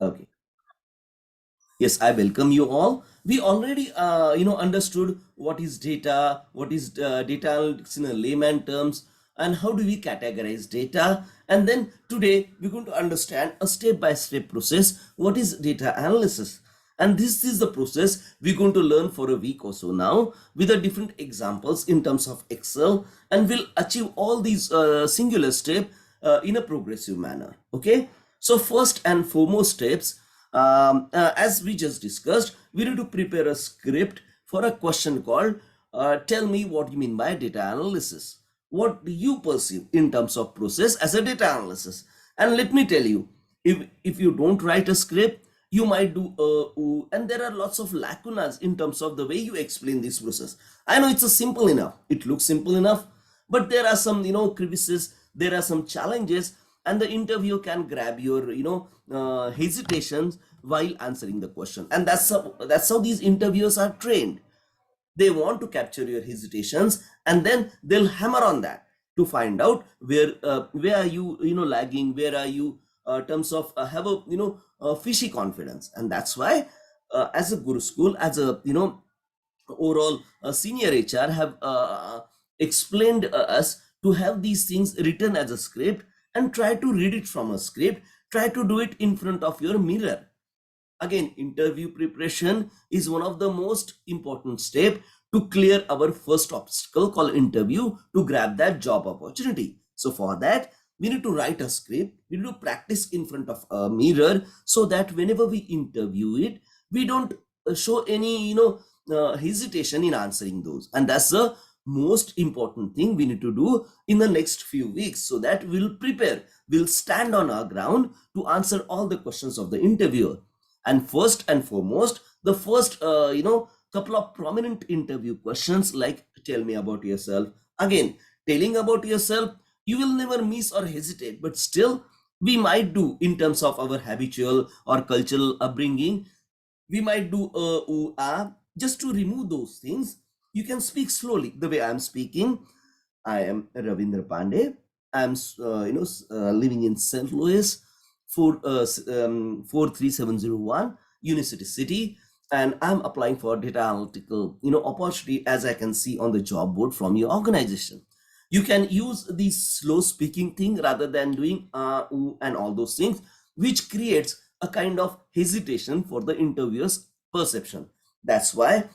Okay. Yes, I welcome you all. We already, understood what is data, what is data analytics in a layman terms, and how do we categorize data. And then today we're going to understand a step-by-step process. What is data analysis? And this is the process we're going to learn for a week or so now with the different examples in terms of Excel, and we'll achieve all these singular step in a progressive manner. Okay. So first and foremost steps, as we just discussed, we need to prepare a script for a question called tell me what you mean by data analysis. What do you perceive in terms of process as a data analysis? And let me tell you, if you don't write a script, you might do ooh, and there are lots of lacunas in terms of the way you explain this process. I know it's a simple enough, it looks simple enough, but there are some crevices, there are some challenges, and the interview can grab your hesitations while answering the question. And that's how these interviewers are trained. They want to capture your hesitations, and then they'll hammer on that to find out where are you lagging, where are you terms of have a fishy confidence. And that's why as a guru school, as a overall senior HR have explained us to have these things written as a script, and try to read it from a script, try to do it in front of your mirror. Again, interview preparation is one of the most important step to clear our first obstacle called interview, to grab that job opportunity. So for that, we need to write a script, we need to practice in front of a mirror, so that whenever we interview it, we don't show any hesitation in answering those. And that's the most important thing we need to do in the next few weeks, so that we'll prepare, we'll stand on our ground to answer all the questions of the interviewer. And first and foremost, the first couple of prominent interview questions, like tell me about yourself. Again, telling about yourself, you will never miss or hesitate, but still we might do in terms of our habitual or cultural upbringing, we might do ooh, ah, just to remove those things. You can speak slowly the way I'm speaking. I am Ravindra Pandey. I'm living in St. Louis, 43701, Unicity City, and I'm applying for data analytical opportunity, as I can see on the job board from your organization. You can use the slow speaking thing rather than doing ooh, and all those things, which creates a kind of hesitation for the interviewer's perception. That's why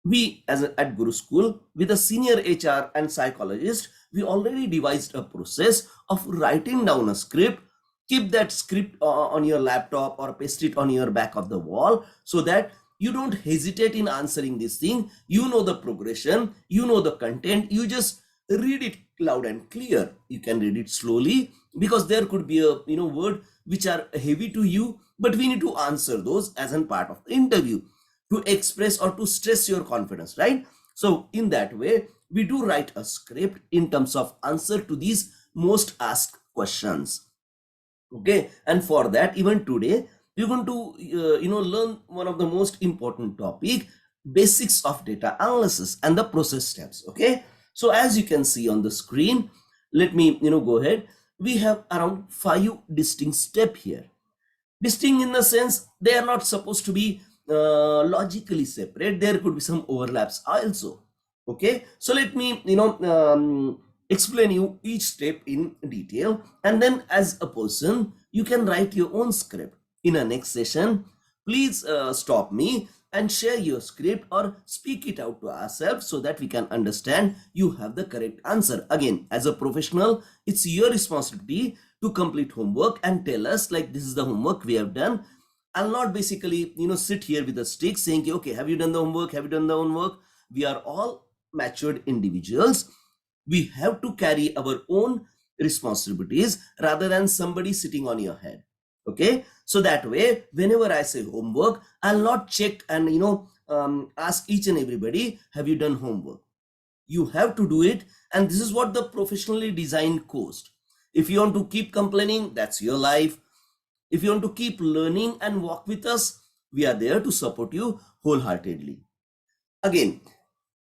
we, at Guru School, with a senior HR and psychologist, we already devised a process of writing down a script. Keep that script on your laptop or paste it on your back of the wall, so that you don't hesitate in answering this thing. You know the progression, you know the content, you just read it loud and clear. You can read it slowly, because there could be a word which are heavy to you, but we need to answer those as a part of the interview, to express or to stress your confidence, right? So in that way, we do write a script in terms of answer to these most asked questions. Okay. And for that, even today, we're going to learn one of the most important topic, basics of data analysis and the process steps. Okay. So as you can see on the screen, let me go ahead. We have around 5 distinct steps here. Distinct in the sense they are not supposed to be logically separate. There could be some overlaps also. Okay. So let me explain you each step in detail, and then as a person you can write your own script. In a next session, please stop me and share your script or speak it out to ourselves, so that we can understand you have the correct answer. Again, as a professional, it's your responsibility to complete homework and tell us, like, this is the homework we have done. I'll not basically sit here with a stick saying, okay, have you done the homework, have you done the homework? We are all matured individuals. We have to carry our own responsibilities rather than somebody sitting on your head. Okay. So that way, whenever I say homework, I'll not check and ask each and everybody, have you done homework? You have to do it, and this is what the professionally designed course. If you want to keep complaining, that's your life. If you want to keep learning and walk with us, we are there to support you wholeheartedly. Again,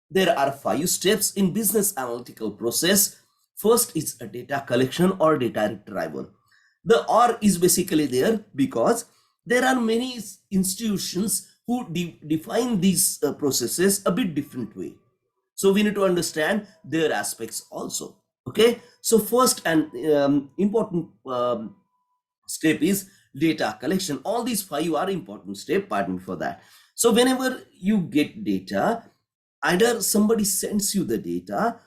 there are 5 steps in business analytical process. First is a data collection or data retrieval. The or is basically there because There are many institutions who define these processes a bit different way. So we need to understand their aspects also. Okay, so first and important step is data collection. All these five are important step, pardon me for that. So whenever you get data, either somebody sends you the data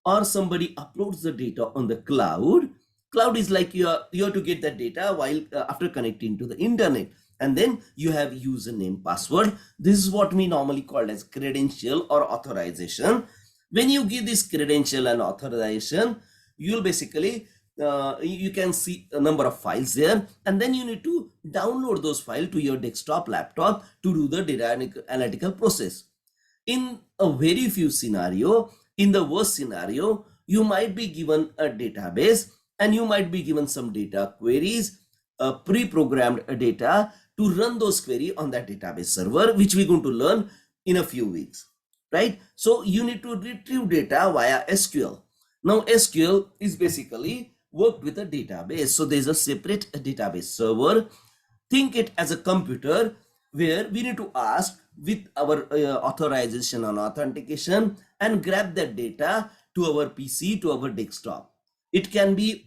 or somebody uploads the data on the cloud. Cloud is like you have to get that data while after connecting to the internet, and then you have username, password. This is what we normally call as credential or authorization. When you give this credential and authorization, you'll basically you can see a number of files there, and then you need to download those files to your desktop, laptop to do the data analytical process. In a very few scenario, in the worst scenario, you might be given a database and you might be given some data queries, pre-programmed data to run those queries on that database server, which we're going to learn in a few weeks, right? So you need to retrieve data via SQL. Now SQL is basically worked with a database. So there's a separate database server. Think it as a computer where we need to ask with our authorization and authentication and grab that data to our PC, to our desktop. It can be,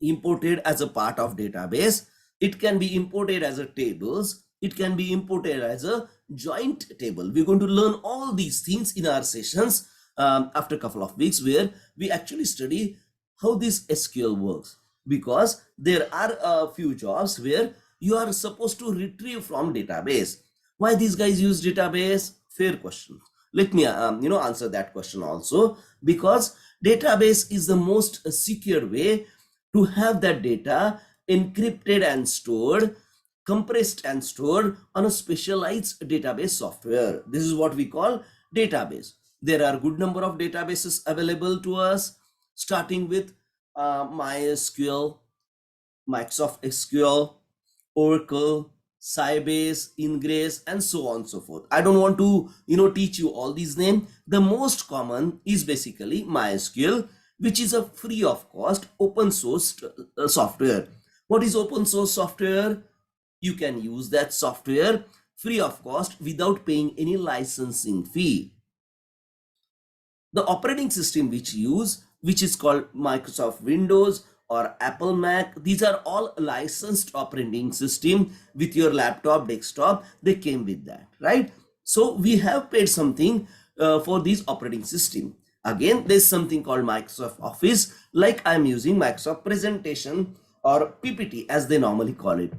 imported as a part of database. It can be imported as a tables. It can be imported as a joint table. We're going to learn all these things in our sessions after a couple of weeks, where we actually study how this SQL works, because there are a few jobs where you are supposed to retrieve from database. Why these guys use database? Fair question. Let me answer that question also, because database is the most secure way to have that data encrypted and stored, compressed and stored on a specialized database software. This is what we call database. There are good number of databases available to us, starting with MySQL, Microsoft SQL, Oracle, Sybase, Ingress, and so on and so forth. I don't want to teach you all these names. The most common is basically MySQL, which is a free of cost open source software. What is open source software? You can use that software free of cost without paying any licensing fee. The operating system which is called Microsoft Windows or Apple Mac, these are all licensed operating system with your laptop, desktop. They came with that, right? So we have paid something for this operating system. Again, there's something called Microsoft Office, like I'm using Microsoft Presentation or PPT as they normally call it.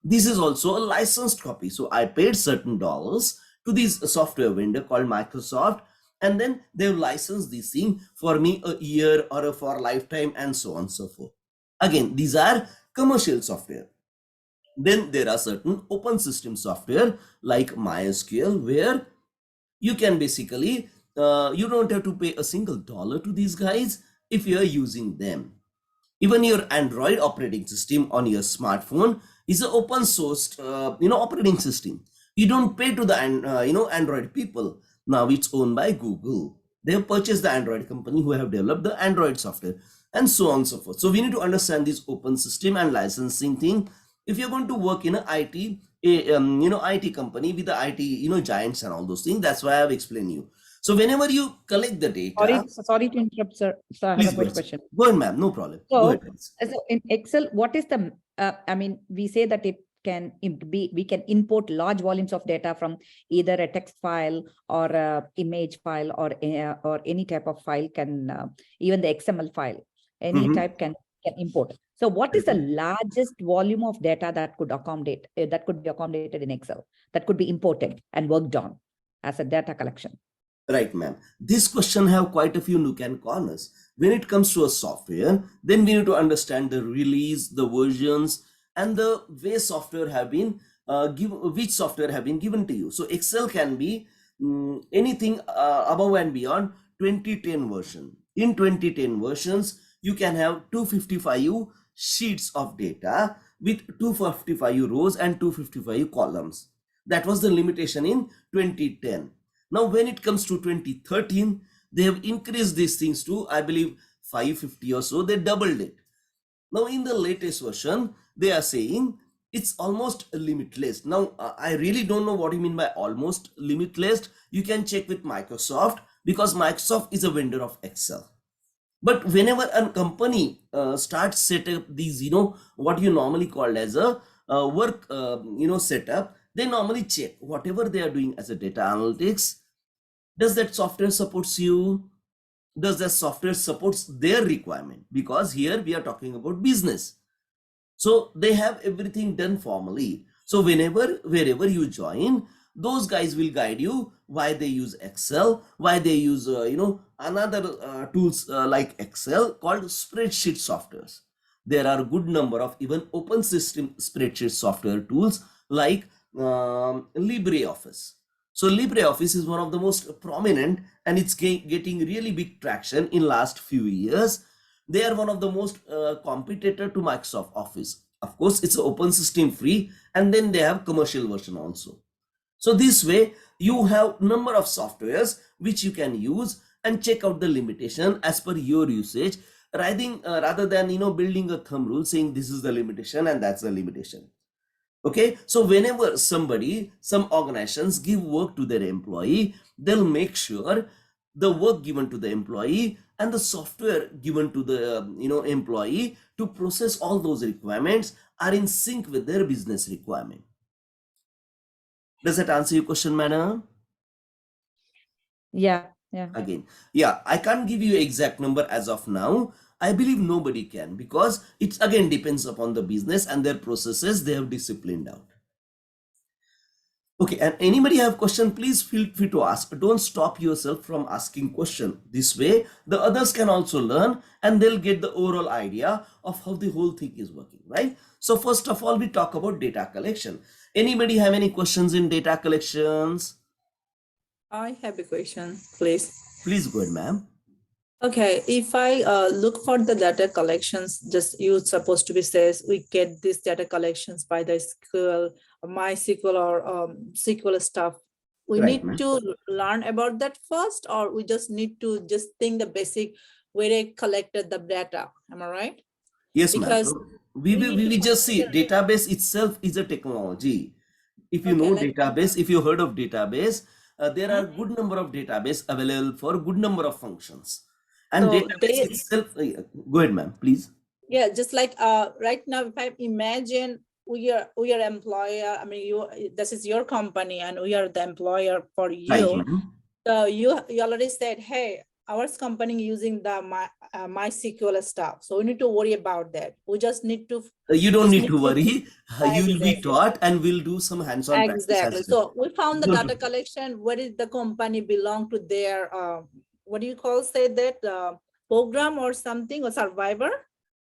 This is also a licensed copy. So I paid certain dollars to this software vendor called Microsoft, and then they've licensed this thing for me a year or for a lifetime, and so on and so forth. Again, these are commercial software. Then there are certain open system software like MySQL, where you can basically you don't have to pay a single dollar to these guys if you are using them. Even your Android operating system on your smartphone is an open sourced operating system. You don't pay to the Android people. Now it's owned by Google. They have purchased the Android company who have developed the Android software, and so on and so forth. So we need to understand this open system and licensing thing. If you're going to work in an IT company with the IT giants and all those things, that's why I've explained you. So whenever you collect the data, sorry to interrupt, sir. So I have a quick question. Go ahead, ma'am. No problem. So, go ahead, please. So in Excel, what is the? We say that it can be, we can import large volumes of data from either a text file or a image file or any type of file can even the XML file, any type can import. So what is the largest volume of data that could accommodate that could be accommodated in Excel, that could be imported and worked on as a data collection? Right, ma'am. This question have quite a few nook and corners. When it comes to a software, then we need to understand the release, the versions, and the way software have been which software have been given to you. So Excel can be anything above and beyond 2010 version. In 2010 versions, you can have 255 sheets of data with 255 rows and 255 columns. That was the limitation in 2010. Now, when it comes to 2013, they have increased these things to, I believe, 550 or so. They doubled it. Now, in the latest version, they are saying it's almost limitless. Now, I really don't know what you mean by almost limitless. You can check with Microsoft because Microsoft is a vendor of Excel. But whenever a company starts set up these, what you normally called as a work, setup, they normally check whatever they are doing as a data analytics. Does that software supports you? Does that software supports their requirement? Because here we are talking about business. So they have everything done formally. So wherever you join, those guys will guide you why they use Excel, why they use another tools like Excel called spreadsheet softwares. There are a good number of even open system spreadsheet software tools like LibreOffice. So LibreOffice is one of the most prominent, and it's getting really big traction in last few years. They are one of the most competitor to Microsoft Office. Of course, it's open system free, and then they have commercial version also. So this way you have number of softwares which you can use and check out the limitation as per your usage, rather than building a thumb rule saying this is the limitation and that's the limitation. Okay, so whenever some organizations give work to their employee, they'll make sure the work given to the employee and the software given to the employee to process all those requirements are in sync with their business requirement. Does that answer your question, madam? Yeah. Again, yeah, I can't give you exact number as of now. I believe nobody can, because it again depends upon the business and their processes they have disciplined out. Okay, and anybody have question, please feel free to ask. Don't stop yourself from asking question. This way the others can also learn and they'll get the overall idea of how the whole thing is working, right? So first of all, we talk about data collection. Anybody have any questions in data collections? I have a question, please. Please go ahead, ma'am. Okay, if I look for the data collections, just you supposed to be says we get these data collections by the SQL, MySQL or SQL stuff. We Right, need to learn about that first, or we just need to just think the basic where I collected the data. Am I right? Yes, ma'am. Because We just see database itself is a technology. If you know database, if you heard of database, there are good number of database available for good number of functions. And so database itself, go ahead, ma'am, please. Yeah, just like right now, if I imagine we are employer, I mean, this is your company and we are the employer for you. Right, ma'am. So you already said, hey, our company using the MySQL stuff. So we need to worry about that. We just need to. You don't need to worry. You will be Exactly. taught and we'll do some hands-on practice as Exactly. well. So we found the Don't data collection. Where did the company belong to their, what do you call, say that, program or something, or survivor?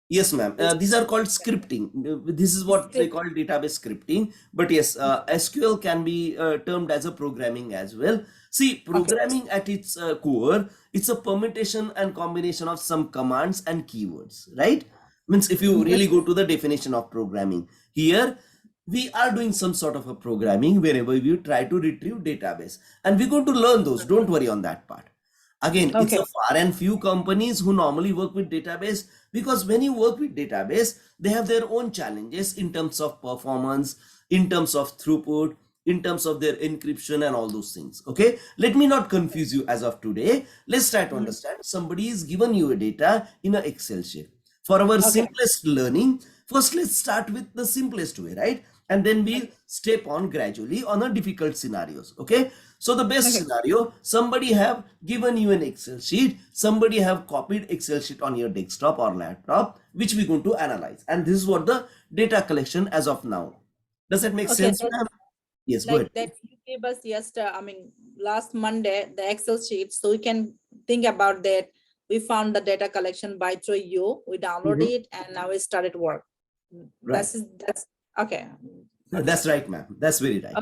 Yes, ma'am. These are called scripting. This is what they call database scripting. But yes, SQL can be termed as a programming as well. See, programming at its core, it's a permutation and combination of some commands and keywords, right? Means if you really go to the definition of programming, here we are doing some sort of a programming wherever we try to retrieve database. And we're going to learn those. Don't worry on that part. Again, it's a far and few companies who normally work with database, because when you work with database, they have their own challenges in terms of performance, in terms of throughput, in terms of their encryption and all those things. Okay, let me not confuse you as of today. Let's try to understand. Somebody is given you a data in an Excel sheet. For our simplest learning, first let's start with the simplest way, right? And then we'll step on gradually on a difficult scenarios. Okay, so the best scenario, somebody have given you an Excel sheet, somebody have copied Excel sheet on your desktop or laptop, which we're going to analyze. And this is what the data collection as of now. Does that make sense, ma'am? Yes, go ahead. That you gave us yesterday, I mean, last Monday, the Excel sheet. So we can think about that. We found the data collection by through you. We downloaded it and now we started work. Right. That's okay. That's right, ma'am. That's very right.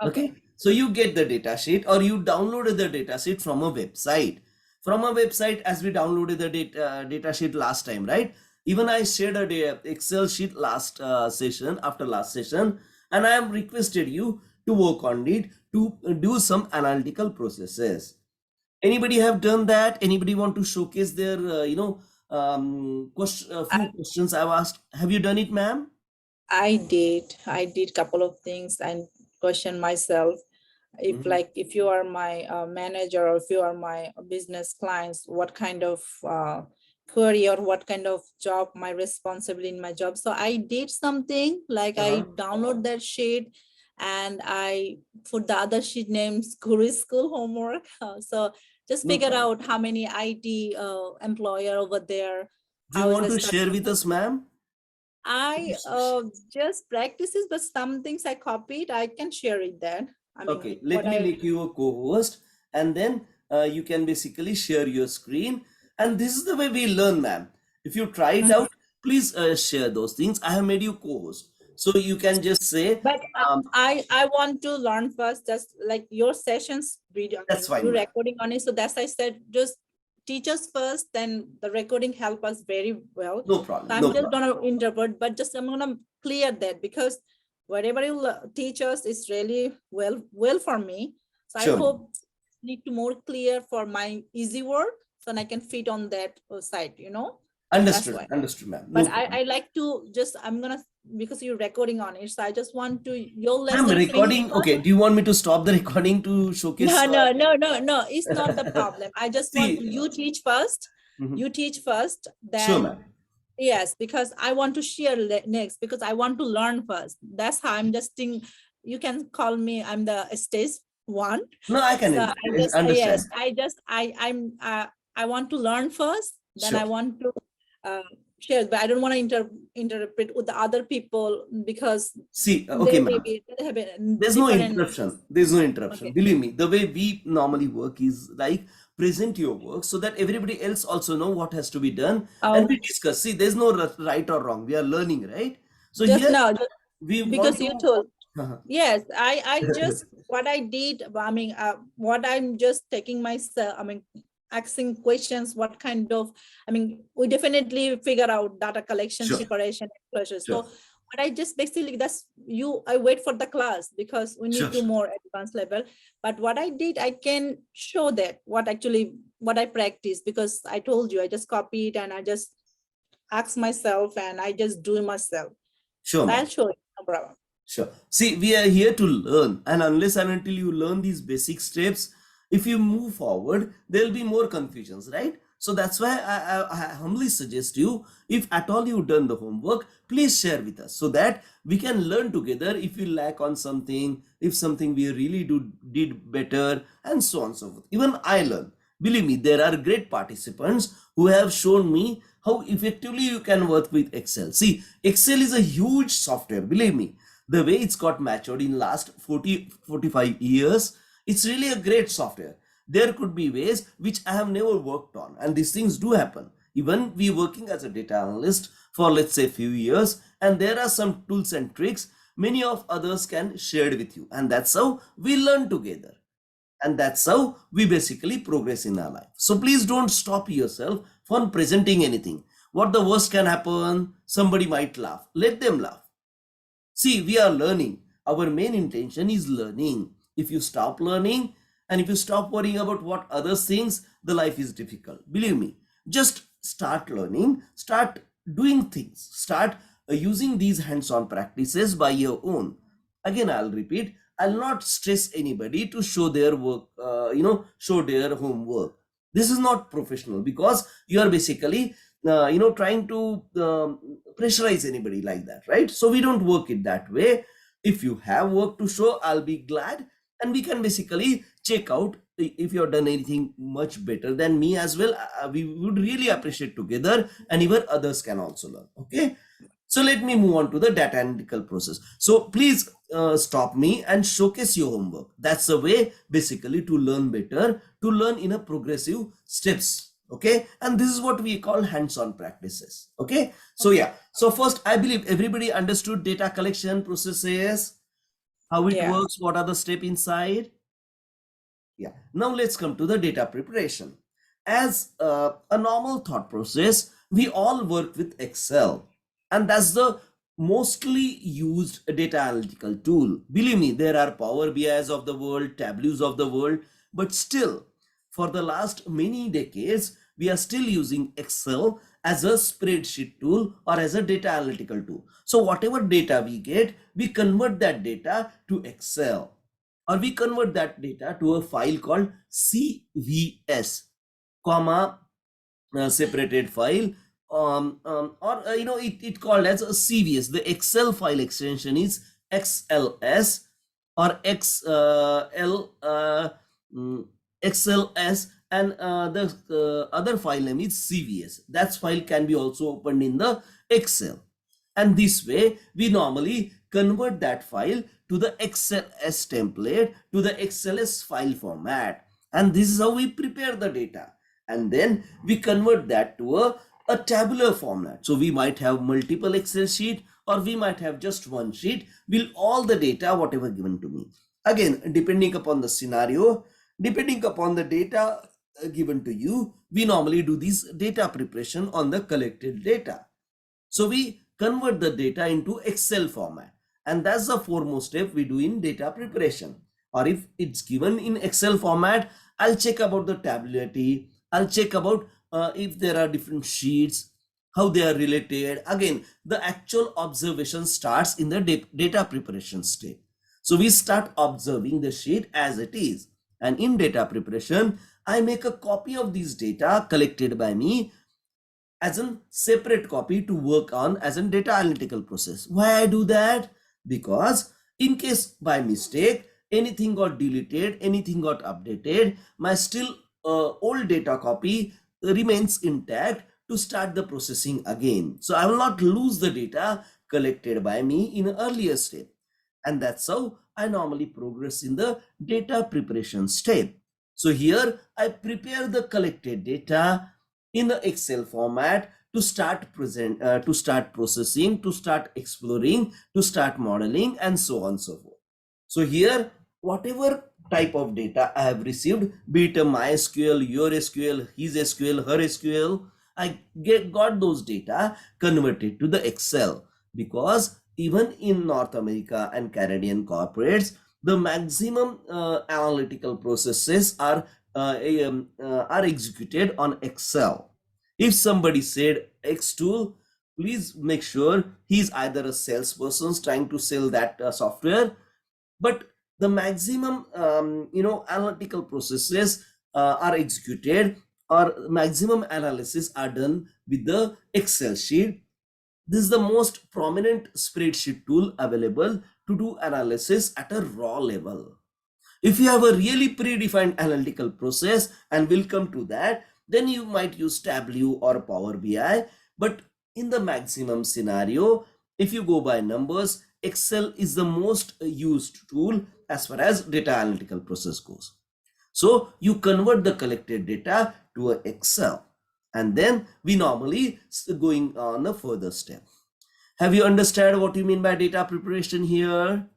Okay. So you get the data sheet, or you downloaded the data sheet from a website. From a website, as we downloaded the data sheet last time, right? Even I shared a Excel sheet last after last session, and I have requested you to work on it to do some analytical processes. Anybody have done that? Anybody want to showcase their few questions I've asked? Have you done it, ma'am? I did couple of things and question myself. If if you are my manager, or if you are my business clients, what kind of query or what kind of job my responsibility in my job. So I did something like I download that sheet, and I put the other sheet names Guruschools homework. So just No figure problem. out how many IT employer over there, Do you how is want the to stuff. share with us, ma'am? I just practices, but some things I copied. I can share it then. I mean, Okay, let what me I make you a co-host, and then you can basically share your screen. And this is the way we learn, ma'am. If you try it Mhm. out, please share those things. I have made you co-host. So you can just say, But um, I want to learn first, just like your sessions video. I that's mean, fine, you ma'am. recording on it. So that's I said, just teach us first, then the recording help us very well. No So problem, I'm no just problem. gonna interpret, but just I'm gonna clear that, because whatever you teach us is really well for me. So I Sure, ma'am. hope need to more clear for my easy work, so I can fit on that site. That's Understood, why. understood, ma'am. No But problem. I like to just, I'm gonna, because you're recording on it, so I just want to your Ma'am, lesson finish recording. first. Okay, do you want me to stop the recording to showcase? No, it's not the problem. I just want See, you teach first. mhm. You teach first, Sure, then ma'am. yes, because I want to share next, because I want to learn first. That's how I'm just think. You can call me, I'm the stage one. No, I can So I just understand. yes, I want to learn first, then Sure. I want to uh, share, but I don't want to interpret with the other people, because See, okay, they ma'am. they have a There's no different. interruption. There's no interruption. Okay. Believe me, the way we normally work is like present your work so that everybody else also know what has to be done, and Oh, we discuss. See, there's no right or wrong. We are learning, right? So just here now, we want because you to. told. Yes, I just what I did. I mean, what I'm just taking myself. I mean, asking questions. What kind of? I mean, we definitely figure out data collection, Sure, preparation, exposure. So, sure, what I just basically, that's you. I wait for the class, because we sure, need to sure. more advanced level. But what I did, I can show that what I practiced, because I told you I just copied and I just ask myself and I just do it myself. Sure, So ma'am. I'll show you. No problem. Sure. See, we are here to learn, and unless and until you learn these basic steps, if you move forward, there'll be more confusions, right? So that's why I humbly suggest you, if at all you've done the homework, please share with us so that we can learn together. If you lack on something, if something we really did better, and so on and so forth. Even I learn. Believe me, there are great participants who have shown me how effectively you can work with Excel. See, Excel is a huge software. Believe me, the way it's got matured in last 45 years, it's really a great software. There could be ways which I have never worked on, and these things do happen. Even we working as a data analyst for, let's say, few years, and there are some tools and tricks many of others can share with you, and that's how we learn together, and that's how we basically progress in our life. So please don't stop yourself from presenting anything. What the worst can happen? Somebody might laugh. Let them laugh. See, we are learning. Our main intention is learning. If you stop learning and if you stop worrying about what others think, the life is difficult. Believe me, just start learning, start doing things, start using these hands-on practices by your own. Again, I'll repeat, I'll not stress anybody to show their work, show their homework. This is not professional, because you are basically trying to pressurize anybody like that, right? So we don't work it that way. If you have work to show, I'll be glad, and we can basically check out if you have done anything much better than me as well. We would really appreciate together, and even others can also learn. Okay, so let me move on to the data analytical process. So please stop me and showcase your homework. That's the way basically to learn better, to learn in a progressive steps. Okay, and this is what we call hands-on practices. Okay, so yeah, so first I believe everybody understood data collection processes, how it Yeah. works, what are the steps inside. Yeah, now let's come to the data preparation. As a normal thought process, we all work with Excel, and that's the mostly used data analytical tool. Believe me, there are Power BIs of the world, Tableaus of the world, but still, for the last many decades, we are still using Excel as a spreadsheet tool or as a data analytical tool. So whatever data we get, we convert that data to Excel, or we convert that data to a file called CVS, comma, separated file, or it called as a CVS. The Excel file extension is XLS or XLS, and the other file name is CVS. That file can be also opened in the Excel, and this way we normally convert that file to the XLS template, to the XLS file format, and this is how we prepare the data, and then we convert that to a tabular format. So we might have multiple Excel sheet, or we might have just one sheet with all the data whatever given to me. Again, depending upon the scenario, depending upon the data given to you, we normally do this data preparation on the collected data. So we convert the data into Excel format, and that's the foremost step we do in data preparation. Or if it's given in Excel format, I'll check about the tabularity, I'll check about if there are different sheets, how they are related. Again, the actual observation starts in the data preparation state. So we start observing the sheet as it is, and in data preparation, I make a copy of these data collected by me as a separate copy to work on as a data analytical process. Why I do that? Because in case by mistake anything got deleted, anything got updated, my still old data copy remains intact to start the processing again. So I will not lose the data collected by me in an earlier step. And that's how I normally progress in the data preparation step. So here I prepare the collected data in the Excel format to start to start processing, to start exploring, to start modeling, and so on and so forth. So here, whatever type of data I have received, be it a MySQL, your SQL, his SQL, her SQL, I got those data converted to the Excel, because even in North America and Canadian corporates, the maximum analytical processes are executed on Excel. If somebody said X tool, please make sure he's either a salesperson trying to sell that software, but the maximum analytical processes are executed, or maximum analysis are done with the Excel sheet. This is the most prominent spreadsheet tool available to do analysis at a raw level. If you have a really predefined analytical process, and we'll come to that, then you might use Tableau or Power BI. But in the maximum scenario, if you go by numbers, Excel is the most used tool as far as data analytical process goes. So you convert the collected data to an Excel, and then we normally going on a further step. Have you understood what you mean by data preparation here?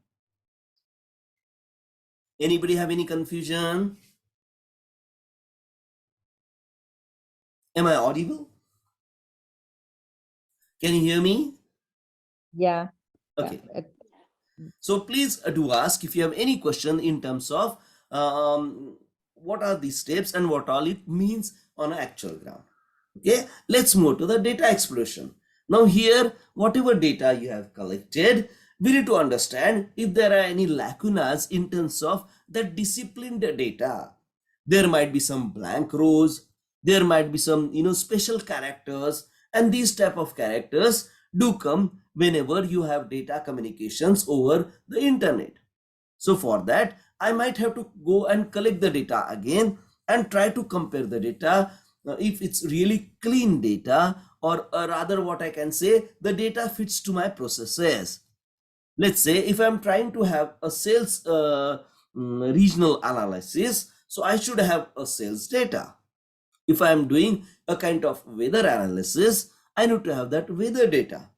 Anybody have any confusion? Am I audible? Can you hear me? Yeah. Okay. Yeah. So please do ask if you have any question in terms of what are these steps and what all it means on an actual ground. Okay, let's move to the data exploration. Now here, whatever data you have collected, we need to understand if there are any lacunas in terms of the disciplined data. There might be some blank rows, there might be some special characters, and these type of characters do come whenever you have data communications over the internet. So for that, I might have to go and collect the data again and try to compare the data, if it's really clean data, or rather what I can say, the data fits to my processes. Let's say if I'm trying to have a sales regional analysis, so I should have a sales data. If I'm doing a kind of weather analysis, I need to have that weather data.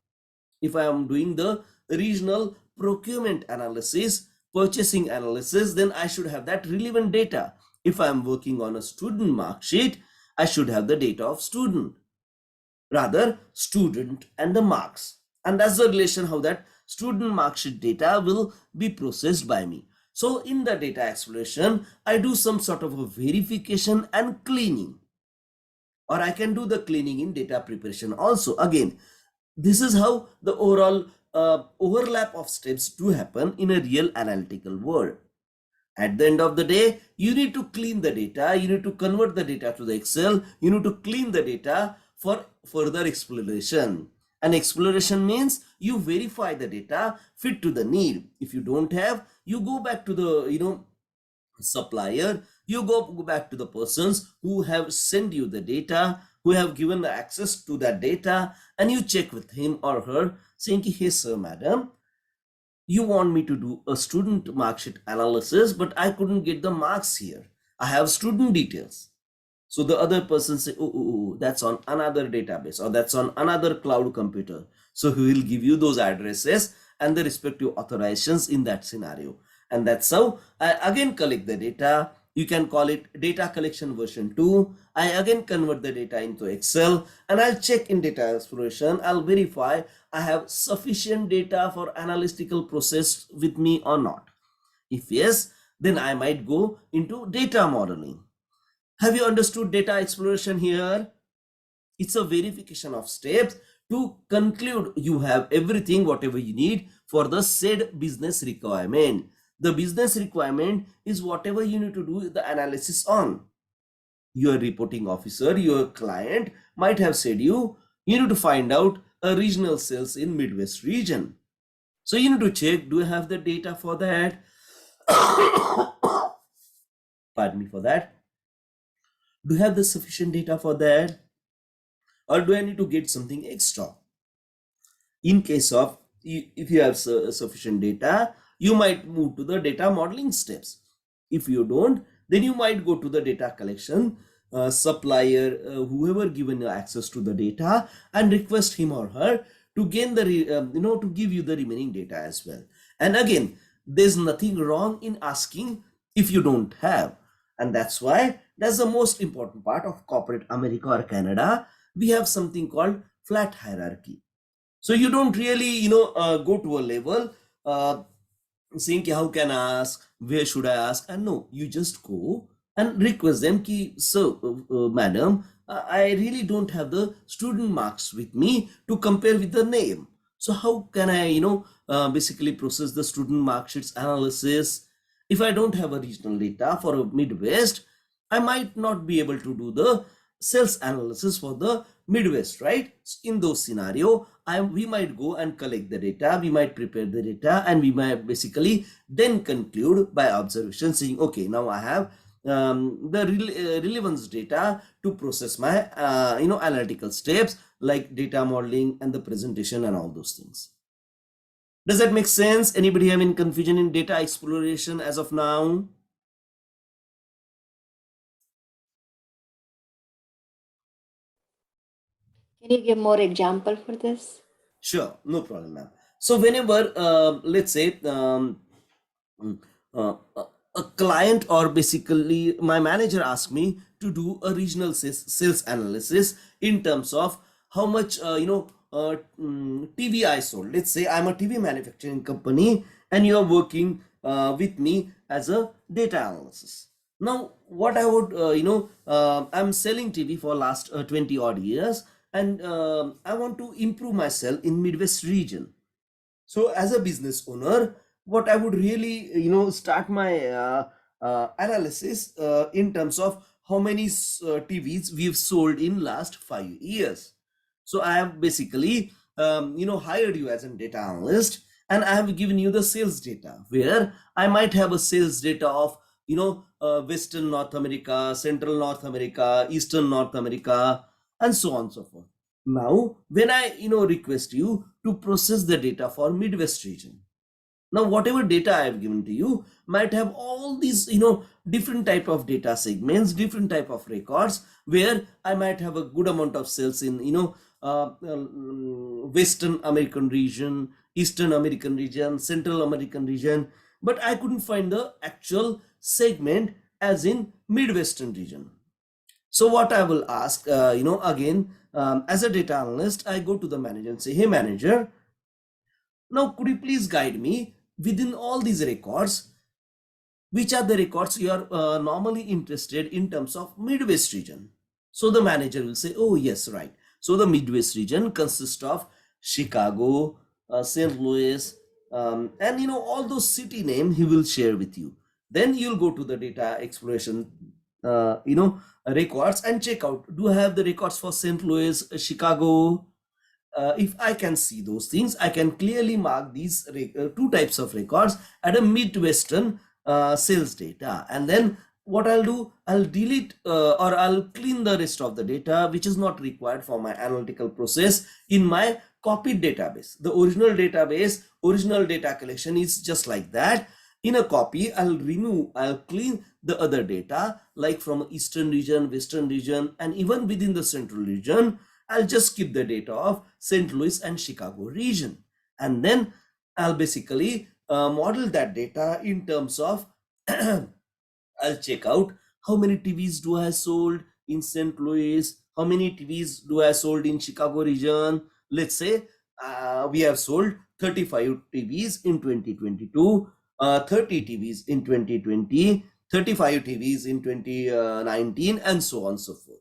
If I am doing the regional procurement analysis, purchasing analysis, then I should have that relevant data. If I am working on a student mark sheet, I should have the data of student, rather student and the marks. And that's the relation how that student mark sheet data will be processed by me. So in the data exploration, I do some sort of a verification and cleaning. or I can do the cleaning in data preparation also. Again, this is how the overall overlap of steps do happen in a real analytical world. At the end of the day, you need to clean the data, you need to convert the data to the Excel, you need to clean the data for further exploration. And exploration means you verify the data fit to the need. If you don't have, you go back to the supplier, you go back to the persons who have sent you the data, who have given the access to that data, and you check with him or her saying, hey sir, madam, you want me to do a student mark sheet analysis, but I couldn't get the marks here. I have student details. So the other person say, oh, that's on another database, or that's on another cloud computer. So he will give you those addresses and the respective authorizations in that scenario. And that's how I again collect the data. You can call it data collection version 2. I again convert the data into Excel, and I'll check in data exploration. I'll verify I have sufficient data for analytical process with me or not. If yes, then I might go into data modeling. Have you understood data exploration here? It's a verification of steps to conclude you have everything, whatever you need for the said business requirement. The business requirement is whatever you need to do the analysis on. Your reporting officer, your client might have said you need to find out a regional sales in Midwest region. So you need to check, do I have the data for that? Pardon me for that. Do I have the sufficient data for that? Or do I need to get something extra? In case of, if you have sufficient data, you might move to the data modeling steps. If you don't, then you might go to the data collection, supplier, whoever given you access to the data, and request him or her to gain the, to give you the remaining data as well. And again, there's nothing wrong in asking if you don't have. And that's why that's the most important part of corporate America or Canada. We have something called flat hierarchy. So you don't really, go to a level saying, how can I ask, where should I ask? And no, you just go and request them, ki, so, madam, I really don't have the student marks with me to compare with the name. So how can I, basically process the student mark sheets analysis? If I don't have a regional data for a Midwest, I might not be able to do the sales analysis for the Midwest, right? In those scenario, we might go and collect the data, we might prepare the data, and we might basically then conclude by observation saying, okay, now I have the relevance data to process my analytical steps like data modeling and the presentation and all those things. Does that make sense? Anybody have any confusion in data exploration as of now? Can you give more example for this? Sure, no problem, ma'am. So whenever, let's say, a client or basically my manager asked me to do a regional sales analysis in terms of how much, TV I sold. Let's say I'm a TV manufacturing company and you're working with me as a data analysis. Now, what I would, I'm selling TV for last 20 odd years, and I want to improve myself in Midwest region. So as a business owner, what I would really, start my analysis in terms of how many TVs we've sold in last 5 years. So I have basically, hired you as a data analyst, and I have given you the sales data where I might have a sales data of, Western North America, Central North America, Eastern North America, and so on and so forth. Now, when I, request you to process the data for Midwest region, now whatever data I have given to you might have all these, different type of data segments, different type of records, where I might have a good amount of sales in, Western American region, Eastern American region, Central American region, but I couldn't find the actual segment as in Midwestern region. So what I will ask, again, as a data analyst, I go to the manager and say, hey manager, now could you please guide me within all these records, which are the records you are normally interested in terms of Midwest region? So the manager will say, oh yes, right. So the Midwest region consists of Chicago, St. Louis, and all those city name he will share with you. Then you'll go to the data exploration, records and check out, do I have the records for St. Louis, Chicago? If I can see those things, I can clearly mark these two types of records at a Midwestern sales data. And then what I'll do, I'll delete or I'll clean the rest of the data which is not required for my analytical process in my copied database. The original database, original data collection is just like that. In a copy, I'll clean the other data like from Eastern region, Western region, and even within the Central region. I'll just keep the data of St. Louis and Chicago region. And then I'll basically model that data in terms of I'll check out how many TVs do I sold in St. Louis, how many TVs do I sold in Chicago region. Let's say we have sold 35 TVs in 2022, 30 TVs in 2020, 35 TVs in 2019, and so on and so forth.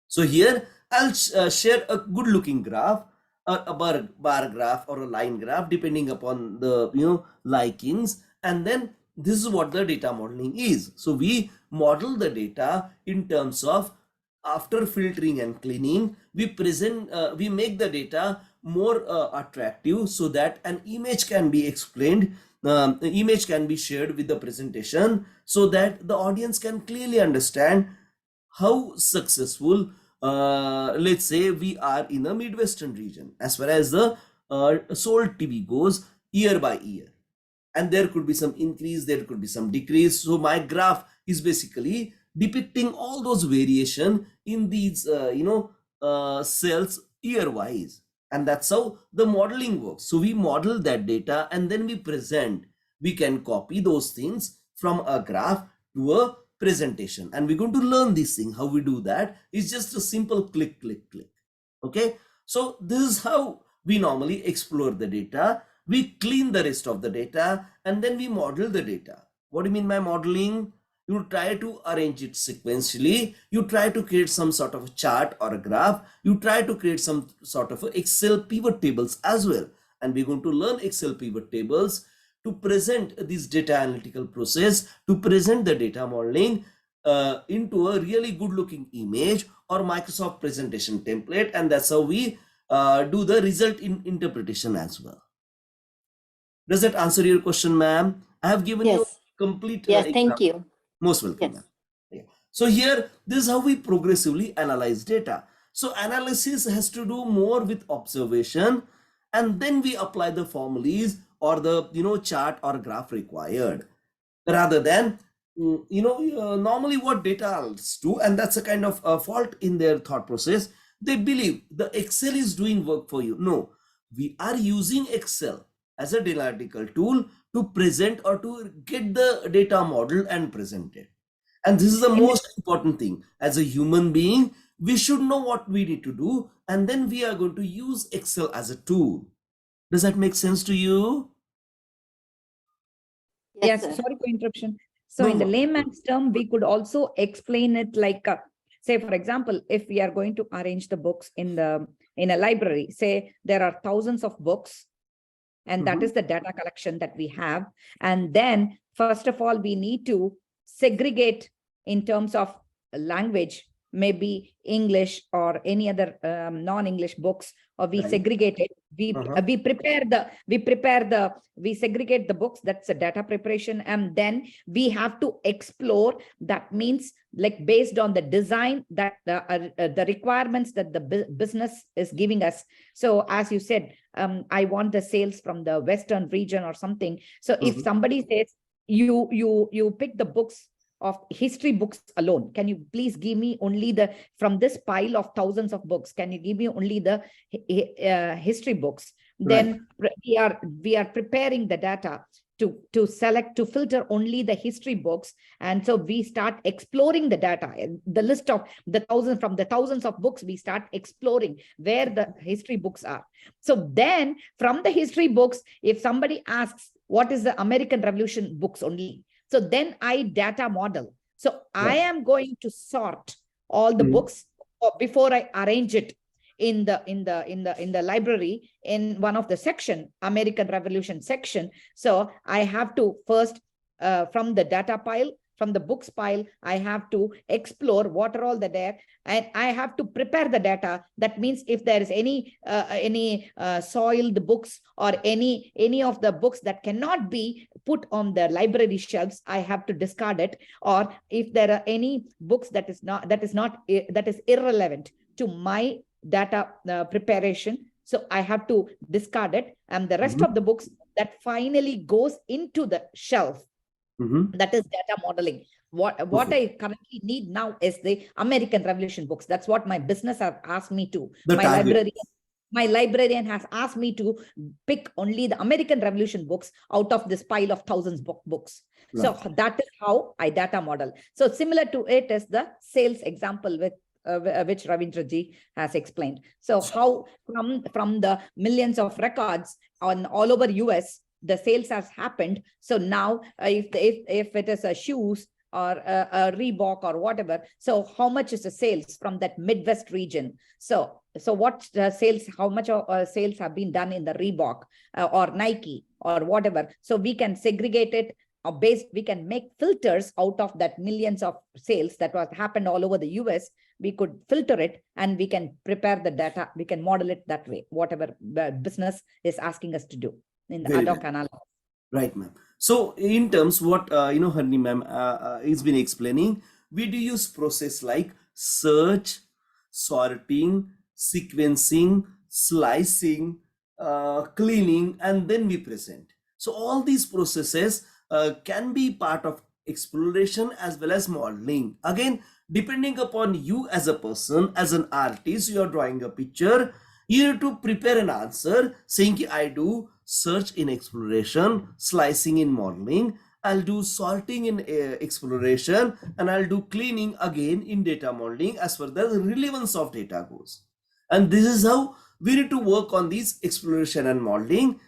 So here I'll share a good looking graph, a bar graph or a line graph depending upon the likings, and then this is what the data modeling is. So we model the data in terms of after filtering and cleaning, we make the data more attractive so that an image can be explained, the image can be shared with the presentation so that the audience can clearly understand how successful let's say we are in a Midwestern region as far as the sold TV goes year by year. And there could be some increase, there could be some decrease. So my graph is basically depicting all those variation in these cells year wise. And that's how the modeling works. So we model that data and then we present. We can copy those things from a graph to a presentation, and we're going to learn this thing. How we do that is just a simple click. Okay, so this is how we normally explore the data. We clean the rest of the data and then we model the data. What do you mean by modeling? You try to arrange it sequentially. You try to create some sort of a chart or a graph. You try to create some sort of Excel pivot tables as well. And we're going to learn Excel pivot tables to present this data analytical process, to present the data modeling into a really good looking image or Microsoft presentation template. And that's how we do the result in interpretation as well. Does that answer your question, ma'am? I have given you a complete yes, thank you. Most welcome. Yes. Yeah. So here, this is how we progressively analyze data. So analysis has to do more with observation, and then we apply the formulas or the chart or graph required, rather than normally what data analysts do, and that's a kind of a fault in their thought process. They believe the Excel is doing work for you. No, we are using Excel as a analytical tool to present or to get the data model and present it. And this is the most important thing. As a human being, we should know what we need to do, and then we are going to use Excel as a tool. Does that make sense to you? Yes, sir. sorry for interruption. So in the layman's term, we could also explain it like, say, for example, if we are going to arrange the books in a library, say there are thousands of books, and that is the data collection that we have. And then, first of all, we need to segregate in terms of language, maybe English or any other non-English books, or we segregate it. We segregate the books. That's a data preparation. And then we have to explore. That means like based on the design that the requirements that the business is giving us. So as you said, I want the sales from the Western region or something. So if somebody says you pick the books of history books alone, can you please give me only from this pile of thousands of books, can you give me only the history books? Then we are preparing the data to filter only the history books. And so we start exploring the data, the list of the thousands of books, we start exploring where the history books are. So then from the history books, if somebody asks what is the American Revolution books only, so then I data model. So I am going to sort all the Mhm. books before I arrange it in the library in one of the section, American Revolution section. So I have to first from the data pile, from the books pile, I have to explore what are all the there, and I have to prepare the data. That means if there is any soiled books or any of the books that cannot be put on the library shelves, I have to discard it. Or if there are any books that is irrelevant to my data preparation, so I have to discard it, and the rest Mhm. of the books that finally goes into the shelf, Mhm. that is data modeling. What Okay. I currently need now is the American Revolution books. That's what my business have asked me to. The target. My librarian has asked me to pick only the American Revolution books out of this pile of thousands books. So Right. that is how I data model. So similar to it is the sales example with which Ravindraji has explained. So how from the millions of records on all over US, the sales has happened. So now if it is a shoes or a Reebok or whatever, so how much is the sales from that Midwest region? So what sales, how much sales have been done in the Reebok or Nike or whatever? So we can segregate it we can make filters out of that millions of sales that was happened all over the US. We could filter it and we can prepare the data. We can model it that way, whatever business is asking us to do in the Very ad well. hoc analysis. Right, ma'am. So in terms what Harni ma'am is been explaining, we do use process like search, sorting, sequencing, slicing, cleaning, and then we present. So all these processes can be part of exploration as well as modeling. Again, depending upon you as a person, as an artist, you are drawing a picture, you need to prepare an answer saying I do search in exploration, slicing in modeling, I'll do sorting in exploration, and I'll do cleaning again in data modeling as far as the relevance of data goes. And this is how we need to work on these exploration and modeling.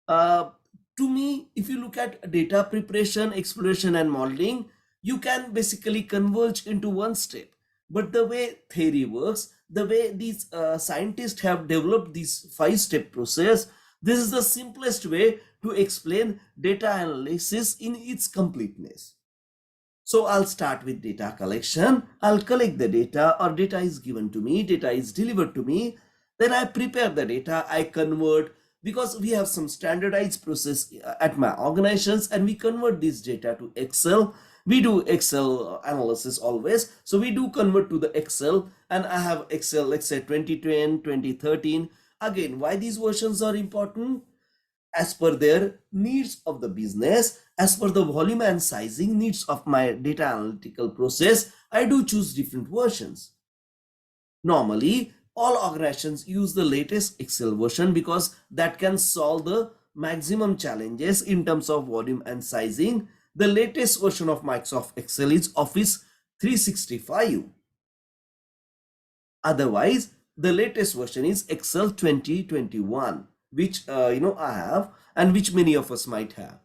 Uh, to me, if you look at data preparation, exploration, and modeling, you can basically converge into one step. But the way theory works, the way these scientists have developed this 5-step process, this is the simplest way to explain data analysis in its completeness. So I'll start with data collection. I'll collect the data, or data is given to me, data is delivered to me. Then I prepare the data, I convert, because we have some standardized process at my organizations, and we convert this data to Excel. We do Excel analysis always. So we do convert to the Excel, and I have Excel, let's say 2010, 2013. Again, why these versions are important? As per their needs of the business, as per the volume and sizing needs of my data analytical process, I do choose different versions. Normally, all organizations use the latest Excel version because that can solve the maximum challenges in terms of volume and sizing. The latest version of Microsoft Excel is Office 365. Otherwise, the latest version is Excel 2021, which I have, and which many of us might have.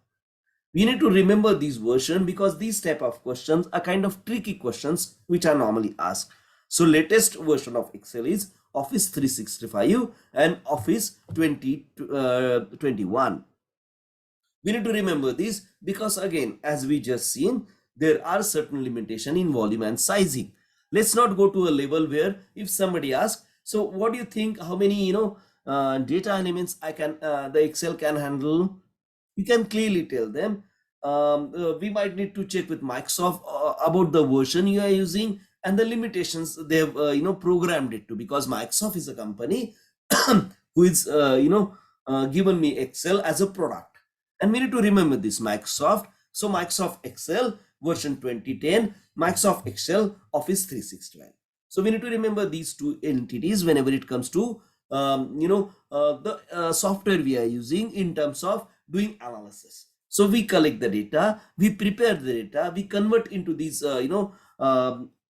We need to remember these version because these type of questions are kind of tricky questions which are normally asked. So latest version of Excel is Office 365 and Office 2021. We need to remember this because, again, as we just seen, there are certain limitation in volume and sizing. Let's not go to a level where if somebody asks, so what do you think, how many data elements the Excel can handle? You can clearly tell them. We might need to check with Microsoft about the version you are using and the limitations they've programmed it to, because Microsoft is a company who is given me Excel as a product, and we need to remember this Microsoft. So Microsoft Excel version 2010, Microsoft Excel Office 365. So we need to remember these two entities whenever it comes to the software we are using in terms of doing analysis. So we collect the data, we prepare the data, we convert into these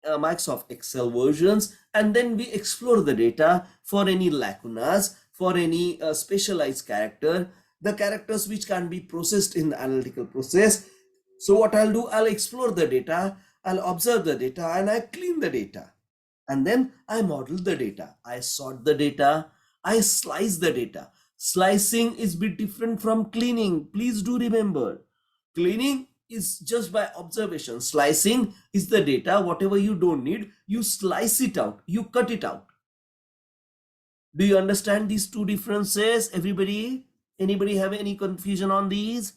Microsoft Excel versions, and then we explore the data for any lacunas, for any specialized character, the characters which can be processed in the analytical process. So what I'll do, I'll explore the data, I'll observe the data, and I clean the data. And then I model the data. I sort the data. I slice the data. Slicing is a bit different from cleaning. Please do remember. Cleaning is just by observation. Slicing is the data, whatever you don't need, you slice it out, you cut it out. Do you understand these two differences, everybody? Anybody have any confusion on these?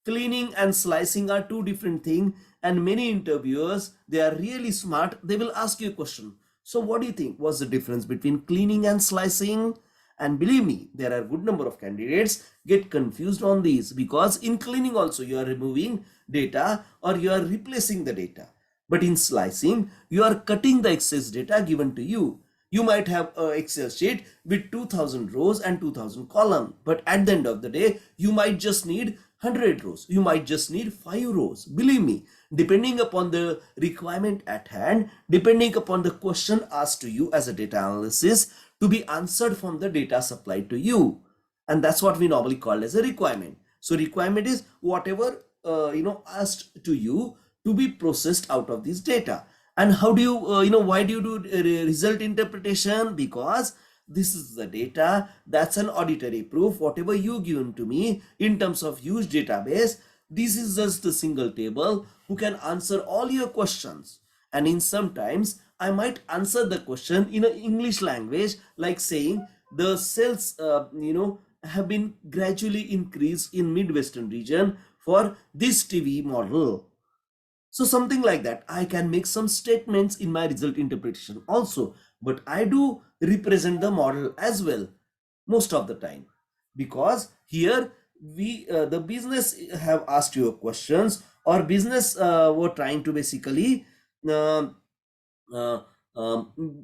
Cleaning and slicing are two different things, and many interviewers, they are really smart, they will ask you a question. So what do you think was the difference between cleaning and slicing? And believe me, there are a good number of candidates get confused on these, because in cleaning also you are removing data or you are replacing the data. But in slicing, you are cutting the excess data given to you. You might have an Excel sheet with 2000 rows and 2000 columns, but at the end of the day, you might just need 100 rows. You might just need 5 rows. Believe me, depending upon the requirement at hand, depending upon the question asked to you as a data analysis to be answered from the data supplied to you. And that's what we normally call as a requirement. So requirement is whatever asked to you to be processed out of this data. And how do you why do you do result interpretation? Because this is the data, that's an auditory proof. Whatever you given to me in terms of huge database, this is just a single table who can answer all your questions. And in sometimes I might answer the question in an English language, like saying the sales have been gradually increased in Midwestern region for this TV model. So something like that. I can make some statements in my result interpretation also, but I do represent the model as well most of the time, because here we the business have asked you questions, or business were trying to basically uh, uh,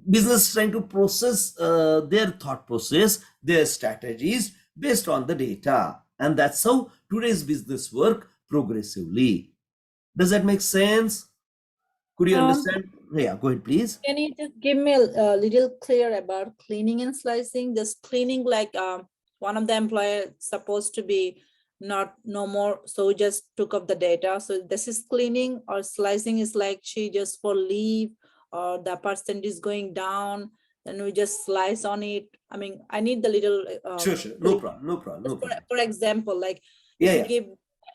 business trying to process their thought process, their strategies based on the data, and that's how today's business work progressively. Does that make sense? Could you understand? Yeah, go ahead, please. Can you just give me a little clear about cleaning and slicing? Just cleaning, like one of the employer supposed to be no more, so we just took up the data. So this is cleaning, or slicing is like she just for leave, or the percent is going down, and we just slice on it. I mean, I need the little Sure. No problem. No problem. No problem. for example, like Yeah, if you yeah. give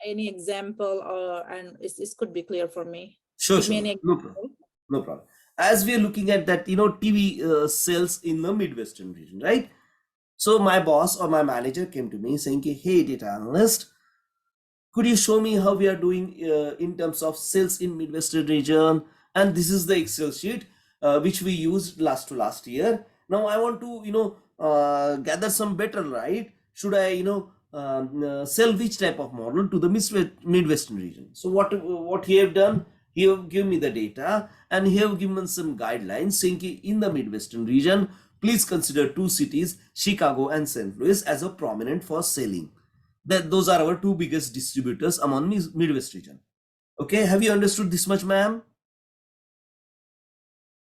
any example, and it could be clear for me. Sure, Give me sure. an No problem. No problem. As we are looking at that, TV sales in the Midwestern region, right? So my boss or my manager came to me saying, "Hey, data analyst, could you show me how we are doing in terms of sales in Midwestern region?" And this is the Excel sheet which we used last year. Now I want to gather some better, right? Should I sell which type of model to the Midwestern region? So what he have done, he have given me the data, and he have given some guidelines saying in the Midwestern region, please consider two cities, Chicago and St. Louis, as a prominent for selling. That those are our two biggest distributors among Midwest region. Okay, have you understood this much, ma'am?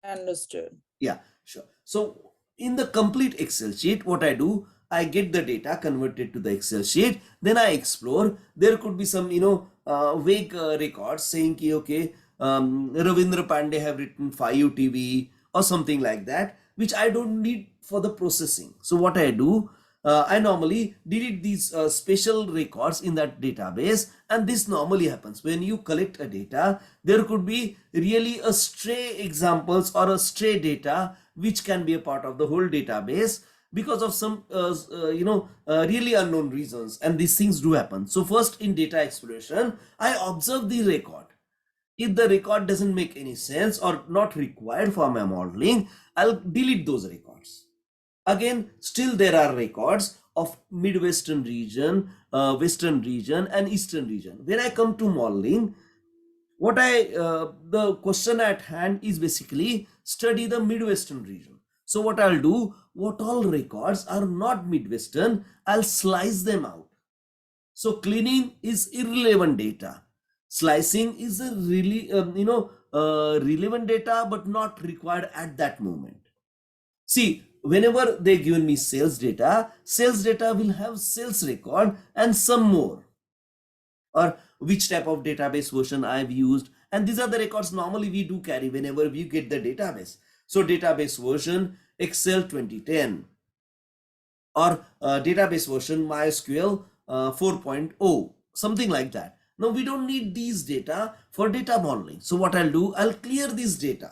Understood. Yeah, sure. So in the complete Excel sheet, what I do, I get the data converted to the Excel sheet, then I explore. There could be some vague records saying okay, Ravindra Pandey have written 5 TV or something like that, which I don't need for the processing. So what I do, I normally delete these special records in that database, and this normally happens when you collect a data. There could be really a stray examples or a stray data which can be a part of the whole database because of some really unknown reasons, and these things do happen. So first, in data exploration, I observe the record. If the record doesn't make any sense or not required for my modeling, I'll delete those records. Again, still there are records of Midwestern region, Western region, and Eastern region. When I come to modeling, the question at hand is basically study the Midwestern region. So what I'll do, what all records are not Midwestern, I'll slice them out. So cleaning is irrelevant data. Slicing is a really relevant data, but not required at that moment. See, whenever they given me sales data will have sales record and some more, or which type of database version I've used. And these are the records normally we do carry whenever we get the database. So database version Excel 2010 or database version MySQL 4.0, something like that. Now we don't need these data for data modeling. So what I'll do, I'll clear this data.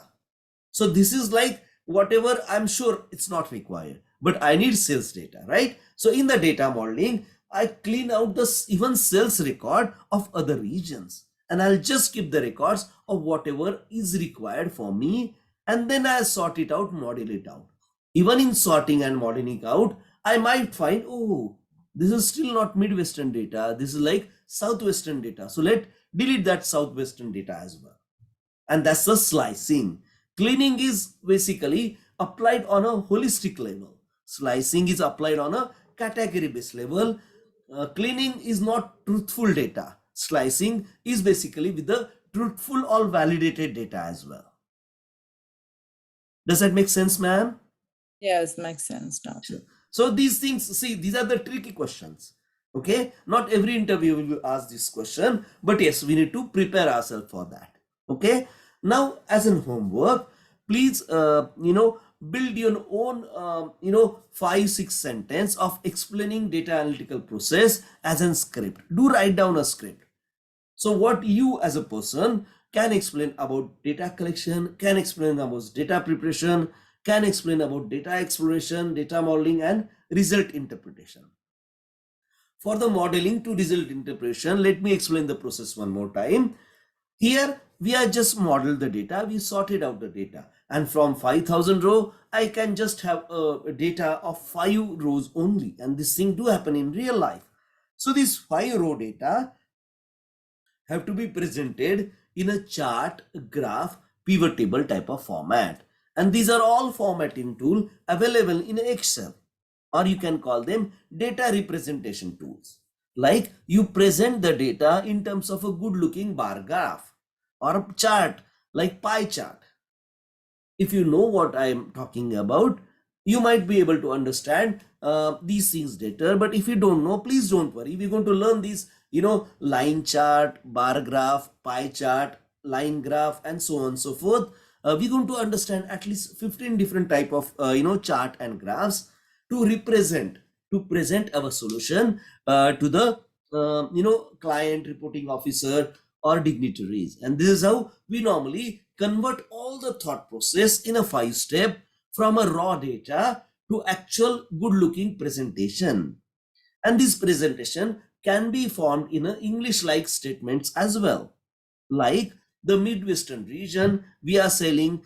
So this is like whatever, I'm sure it's not required, but I need sales data, right? So in the data modeling, I clean out the even sales record of other regions, and I'll just keep the records of whatever is required for me, and then I'll sort it out, model it out. Even in sorting and modeling out, I might find, oh, this is still not Midwestern data. This is like Southwestern data. So let delete that Southwestern data as well. And that's the slicing. Cleaning is basically applied on a holistic level. Slicing is applied on a category based level. Cleaning is not truthful data. Slicing is basically with the truthful or validated data as well. Does that make sense, ma'am? Yes, makes sense now. Sure. So these things, see, these are the tricky questions. Okay, not every interview will ask this question, but yes, we need to prepare ourselves for that. Okay, now as in homework, please build your own 5-6 sentence of explaining data analytical process as a script. Do write down a script. So what you as a person can explain about data collection, can explain about data preparation, can explain about data exploration, data modeling, and result interpretation. For the modeling to result interpretation, let me explain the process one more time. Here we are just modeled the data, we sorted out the data, and from 5,000 row I can just have a data of 5 rows only, and this thing do happen in real life. So this 5-row data have to be presented in a chart, graph, pivot table type of format, and these are all formatting tool available in Excel, or you can call them data representation tools. Like you present the data in terms of a good looking bar graph or a chart like pie chart. If you know what I am talking about, you might be able to understand these things later. But if you don't know, please don't worry. We're going to learn these, line chart, bar graph, pie chart, line graph, and so on and so forth. We're going to understand at least 15 different type of, chart and graphs to present our solution to the, client, reporting officer, or dignitaries. And this is how we normally convert all the thought process in a 5-step from a raw data to actual good looking presentation. And this presentation can be formed in a English like statements as well. Like the Midwestern region, we are selling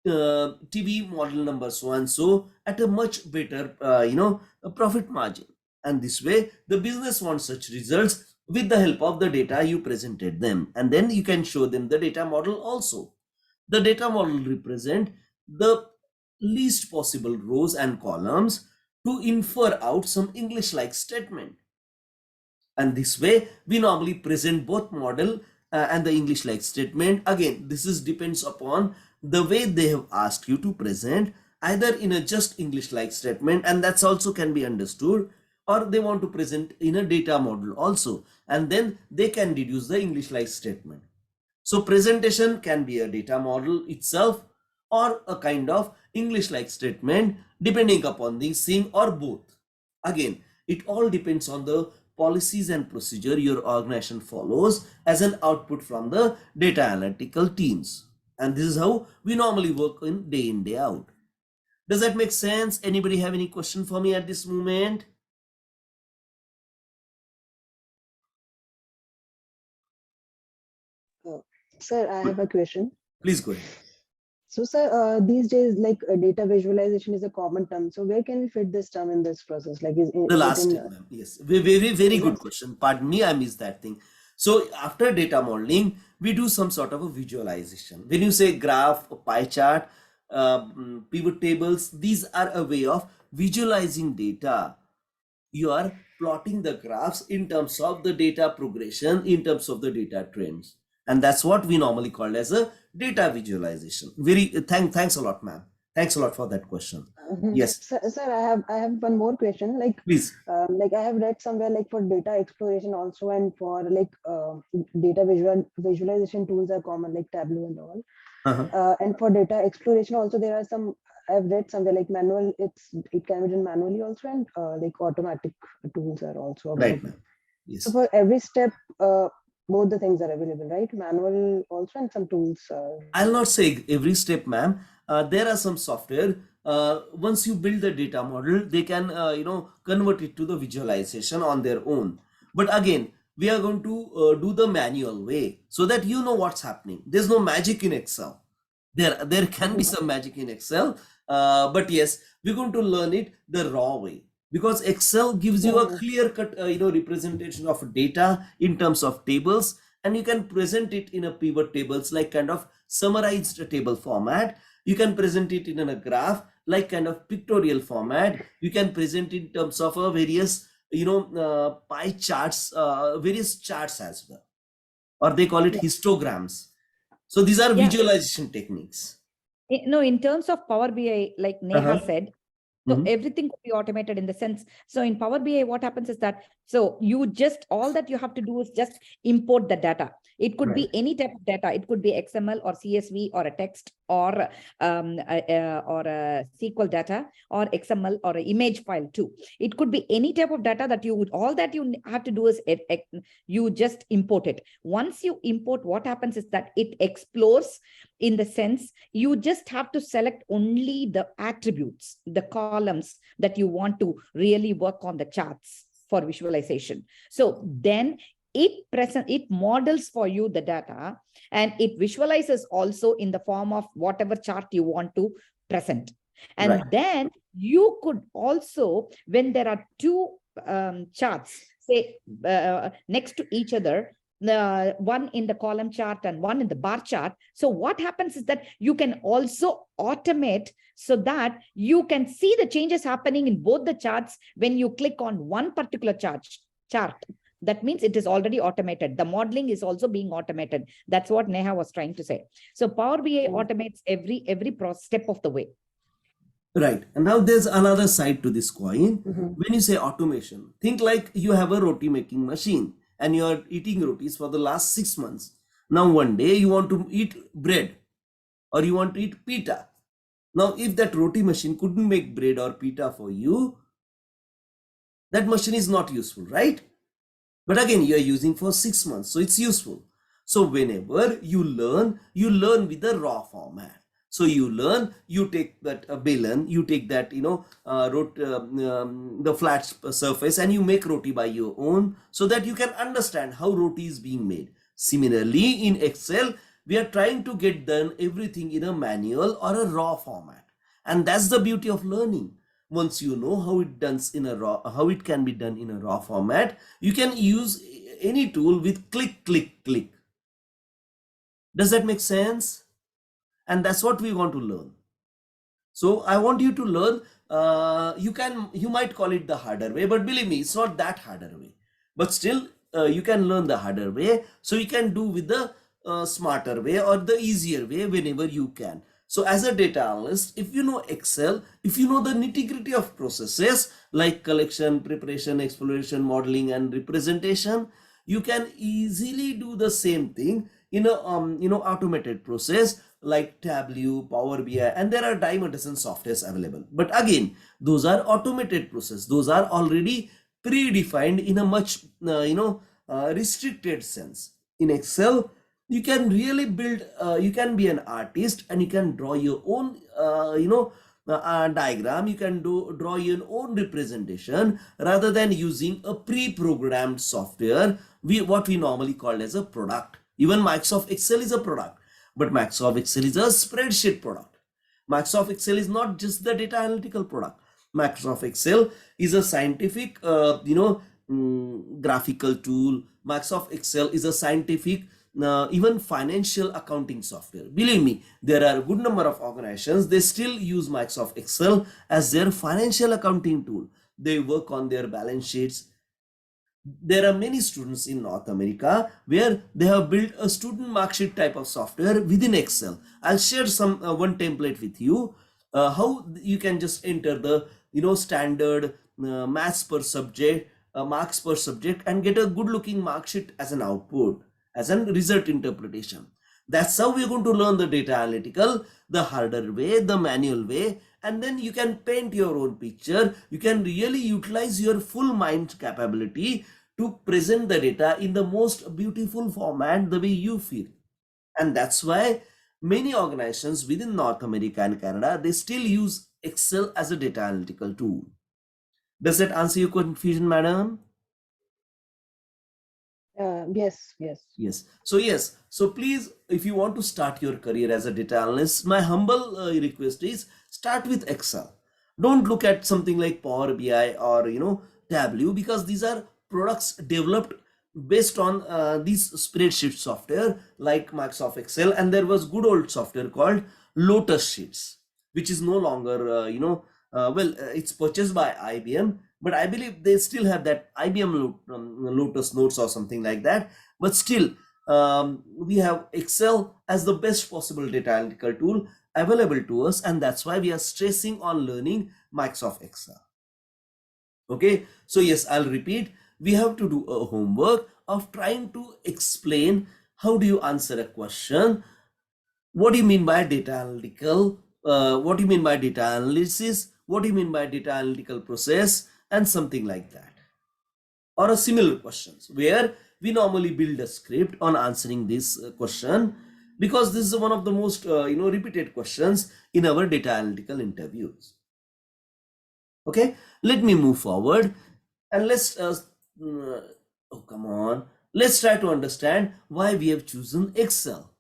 TV model number so and so at a much better a profit margin, and this way the business wants such results with the help of the data you presented them, and then you can show them the data model also. The data model represent the least possible rows and columns to infer out some English like statement, and this way we normally present both model and the English like statement. Again, this is depends upon the way they have asked you to present, either in a just English like statement, and that's also can be understood, or they want to present in a data model also, and then they can deduce the English like statement. So presentation can be a data model itself or a kind of English like statement, depending upon the thing or both. Again, it all depends on the policies and procedure your organization follows as an output from the data analytical teams. And this is how we normally work in day out. Does that make sense? Anybody have any question for me at this moment? Sir, I have a question. Please go ahead. So, sir, these days, like data visualization is a common term. So, where can we fit this term in this process? Like, the last thing, ma'am. Yes, very good question. Pardon me, I missed that thing. So, after data modeling, we do some sort of a visualization. When you say graph, pie chart, pivot tables, these are a way of visualizing data. You are plotting the graphs in terms of the data progression, in terms of the data trends, and that's what we normally call as a data visualization. Thanks a lot, ma'am. Thanks a lot for that question. Mhm. Yes, Sir, I have one more question. please. Like I have read somewhere like for data exploration also and for like data visualization tools are common like Tableau and all. Uh-huh. And for data exploration also there are some I've read somewhere like manual. It can be done manually also and like automatic tools are also Right, available. ma'am. So Yes. for every step, both the things are available, right? Manual also and some tools are. I'll not say every step, ma'am. There are some software. Once you build the data model, they can, convert it to the visualization on their own. But again, we are going to do the manual way so that you know what's happening. There's no magic in Excel. There can be some magic in Excel, but yes, we're going to learn it the raw way because Excel gives you a Mhm. clear cut, representation of data in terms of tables, and you can present it in a pivot tables like kind of summarized table format. You can present it in a graph like kind of pictorial format. You can present in terms of various pie charts, various charts as well, or they call it Yeah. histograms. So these are Yeah. visualization techniques. No, in terms of Power BI, like Neha Uh-huh. said, so Mhm. everything could be automated in the sense. So in Power BI, what happens is that, so you just, all that you have to do is just import the data. It could Right. be any type of data. It could be XML or CSV or a text or a SQL data or XML or an image file too. It could be any type of data that you would, all that you have to do is you just import it. Once you import, what happens is that it explores in the sense you just have to select only the attributes, the columns that you want to really work on the charts for visualization. So then it models for you the data and it visualizes also in the form of whatever chart you want to present. And Right. then you could also, when there are two charts, say next to each other, one in the column chart and one in the bar chart. So what happens is that you can also automate so that you can see the changes happening in both the charts when you click on one particular chart. That means it is already automated. The modeling is also being automated. That's what Neha was trying to say. So Power BI automates every step of the way. Right. And now there's another side to this coin. Mhm. When you say automation, think like you have a roti making machine and you are eating rotis for the last 6 months. Now one day you want to eat bread or you want to eat pita. Now if that roti machine couldn't make bread or pita for you, that machine is not useful, right? But again, you are using for 6 months, so it's useful. So whenever you learn with the raw format. So you learn, you take that balan, you take that the flat surface, and you make roti by your own, so that you can understand how roti is being made. Similarly, in Excel, we are trying to get done everything in a manual or a raw format, and that's the beauty of learning. Once you know how it can be done in a raw format, you can use any tool with click click click. Does that make sense? And that's what we want to learn. So I want you to learn. You might call it the harder way, but believe me, it's not that harder way. But still, you can learn the harder way, so you can do with the smarter way or the easier way whenever you can. So as a data analyst, if you know Excel, if you know the nitty-gritty of processes like collection, preparation, exploration, modeling, and representation, you can easily do the same thing in a automated process like Tableau, Power BI, and there are dime a dozen softwares available. But again, those are automated process. Those are already predefined in a much restricted sense. In Excel, you can really build. You can be an artist and you can draw your own. Diagram. You can draw your own representation rather than using a pre-programmed software. What we normally call as a product. Even Microsoft Excel is a product. But Microsoft Excel is a spreadsheet product. Microsoft Excel is not just the data analytical product. Microsoft Excel is a scientific, graphical tool. Microsoft Excel is a scientific, even financial accounting software. Believe me, there are a good number of organizations, they still use Microsoft Excel as their financial accounting tool. They work on their balance sheets. There are many students in North America where they have built a student marksheet type of software within Excel. I'll share one template with you. how you can just enter the standard maths per subject, marks per subject, and get a good looking mark sheet as an output, as a result interpretation. That's how we're going to learn the data analytical, the harder way, the manual way, and then you can paint your own picture. You can really utilize your full mind capability to present the data in the most beautiful format the way you feel. And that's why many organizations within North America and Canada, they still use Excel as a data analytical tool. Does that answer your confusion, madam? Yes, yes. Yes. So please, if you want to start your career as a data analyst, my humble request is start with Excel. Don't look at something like Power BI or Tableau, because these are products developed based on these spreadsheet software like Microsoft Excel, and there was good old software called Lotus Sheets, which is no longer it's purchased by IBM, but I believe they still have that IBM Lotus Notes or something like that. But still, we have Excel as the best possible data analytical tool available to us, and that's why we are stressing on learning Microsoft Excel. Okay, so yes, I'll repeat. We have to do a homework of trying to explain how do you answer a question, what do you mean by data analytical, what do you mean by data analysis, what do you mean by data analytical process, and something like that, or a similar questions where we normally build a script on answering this question, because this is one of the most repeated questions in our data analytical interviews. Okay, let me move forward and let's let's try to understand why we have chosen Excel.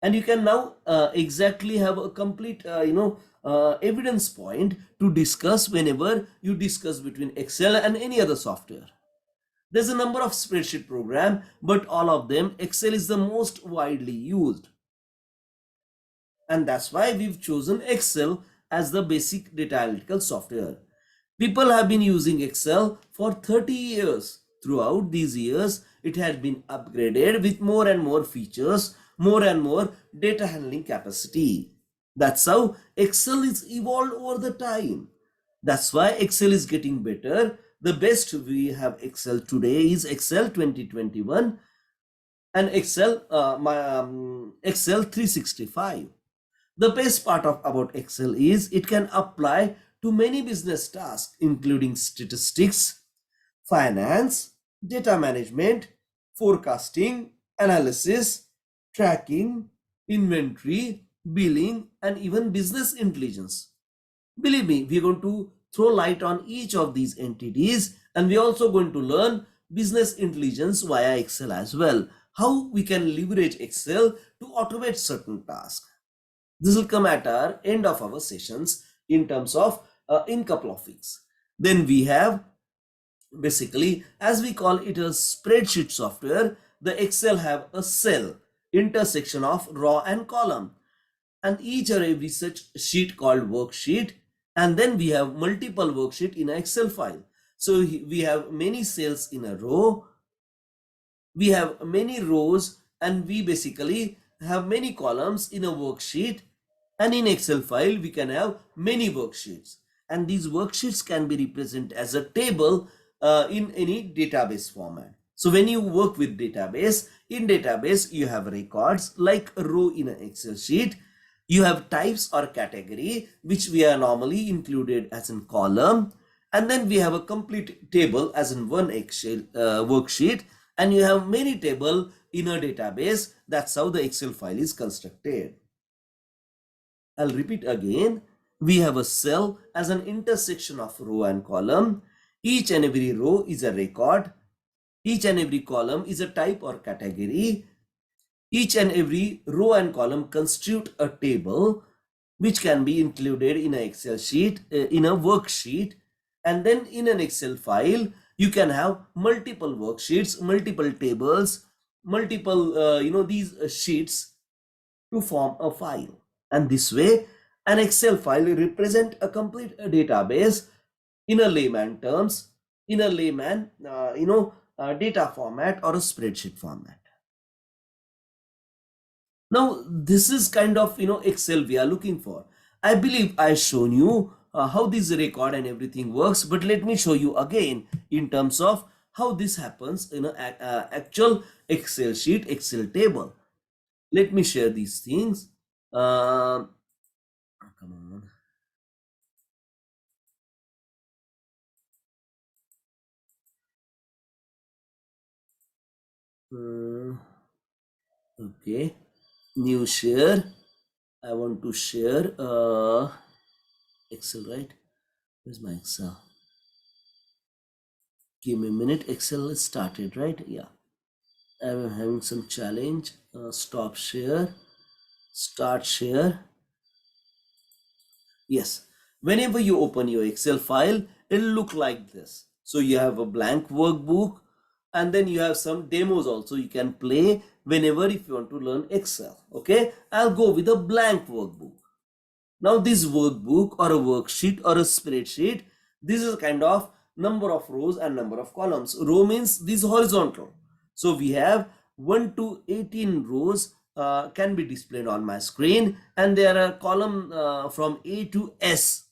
And you can now exactly have a complete evidence point to discuss whenever you discuss between Excel and any other software. There's a number of spreadsheet program, but all of them, Excel is the most widely used. And that's why we've chosen Excel as the basic data analytical software. People have been using Excel for 30 years. Throughout these years, it has been upgraded with more and more features, more and more data handling capacity. That's how Excel is evolved over the time. That's why Excel is getting better. The best we have Excel today is Excel 2021 and Excel Excel 365. The best part about Excel is it can apply to many business tasks, including statistics, finance, data management, forecasting, analysis, tracking, inventory, billing, and even business intelligence. Believe me, we're going to throw light on each of these entities, and we're also going to learn business intelligence via Excel as well. How we can leverage Excel to automate certain tasks. This will come at our end of our sessions in terms of in couple of weeks. Then we have basically, as we call it a spreadsheet software, the Excel have a cell intersection of row and column, and each or every such sheet called worksheet, and then we have multiple worksheet in an Excel file. So we have many cells in a row, we have many rows, and we basically have many columns in a worksheet. And in Excel file, we can have many worksheets. And these worksheets can be represented as a table in any database format. So when you work with database, in database, you have records like a row in an Excel sheet. You have types or category, which we are normally included as in column. And then we have a complete table as in one Excel worksheet. And you have many table in a database. That's how the Excel file is constructed. I'll repeat again. We have a cell as an intersection of row and column. Each and every row is a record. Each and every column is a type or category. Each and every row and column constitute a table which can be included in an Excel sheet, in a worksheet. And then in an Excel file, you can have multiple worksheets, multiple tables, multiple, these sheets to form a file. And this way, an Excel file will represent a complete database in a layman terms, in a layman, data format or a spreadsheet format. Now, this is kind of, Excel we are looking for. I believe I've shown you how this record and everything works, but let me show you again in terms of how this happens in an actual Excel sheet, Excel table. Let me share these things. Come on. Okay, new share. I want to share Excel, right? Where's my Excel? Give me a minute. Excel is started, right? Yeah. I'm having some challenge. Stop share, start share. Yes. Whenever you open your Excel file, it'll look like this. So you have a blank workbook, and then you have some demos also you can play whenever if you want to learn Excel. Okay, I'll go with a blank workbook. Now this workbook or a worksheet or a spreadsheet, this is a kind of number of rows and number of columns. Row means this horizontal. So we have 1 to 18 rows can be displayed on my screen, and there are column from A to S.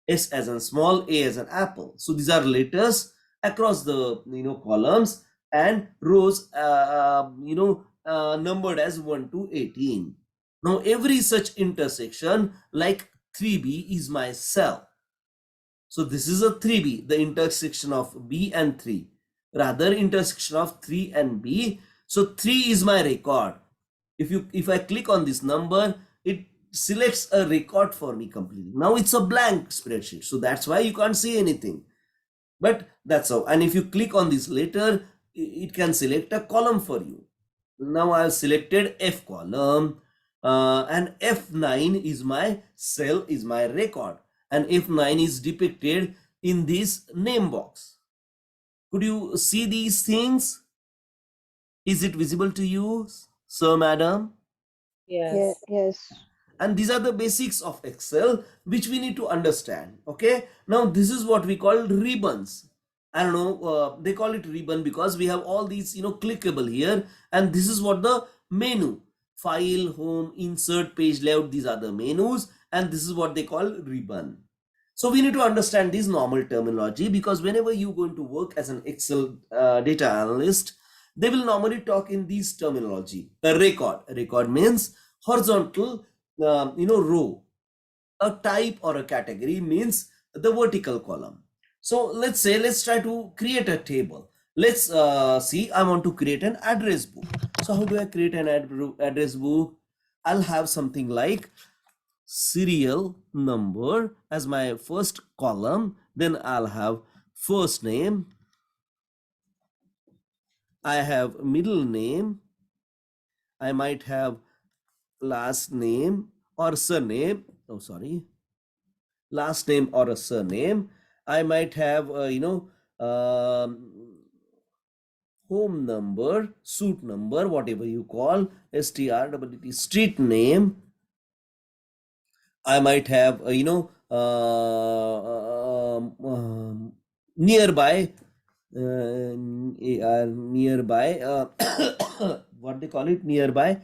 S as in small, A as an apple. So these are letters across the columns, and rows numbered as 1 to 18. Now every such intersection like 3B is my cell. So this is a 3B, the intersection of B and 3. Rather intersection of 3 and B. So 3 is my record. If I click on this number, it selects a record for me completely. Now it's a blank spreadsheet. So that's why you can't see anything. But that's how. And if you click on this letter, it can select a column for you. Now I've selected F column. And F9 is my cell, is my record, and F9 is depicted in this name box. Could you see these things? Is it visible to you, sir, madam? Yes. Yes. And these are the basics of Excel which we need to understand. Okay, now this is what we call ribbons. I don't know, they call it ribbon because we have all these clickable here, and this is what the menu, file, home, insert, page layout, these are the menus, and this is what they call ribbon. So we need to understand this normal terminology, because whenever you going to work as an Excel data analyst, they will normally talk in this terminology. A record means horizontal row. A type or a category means the vertical column. So let's try to create a table. Let's see, I want to create an address book. So how do I create an address book? I'll have something like serial number as my first column. Then I'll have first name. I have middle name. I might have last name or surname. Oh, sorry. Last name or a surname. I might have, home number, suit number, whatever you call, STRWT, street name. I might have, nearby, what they call it, nearby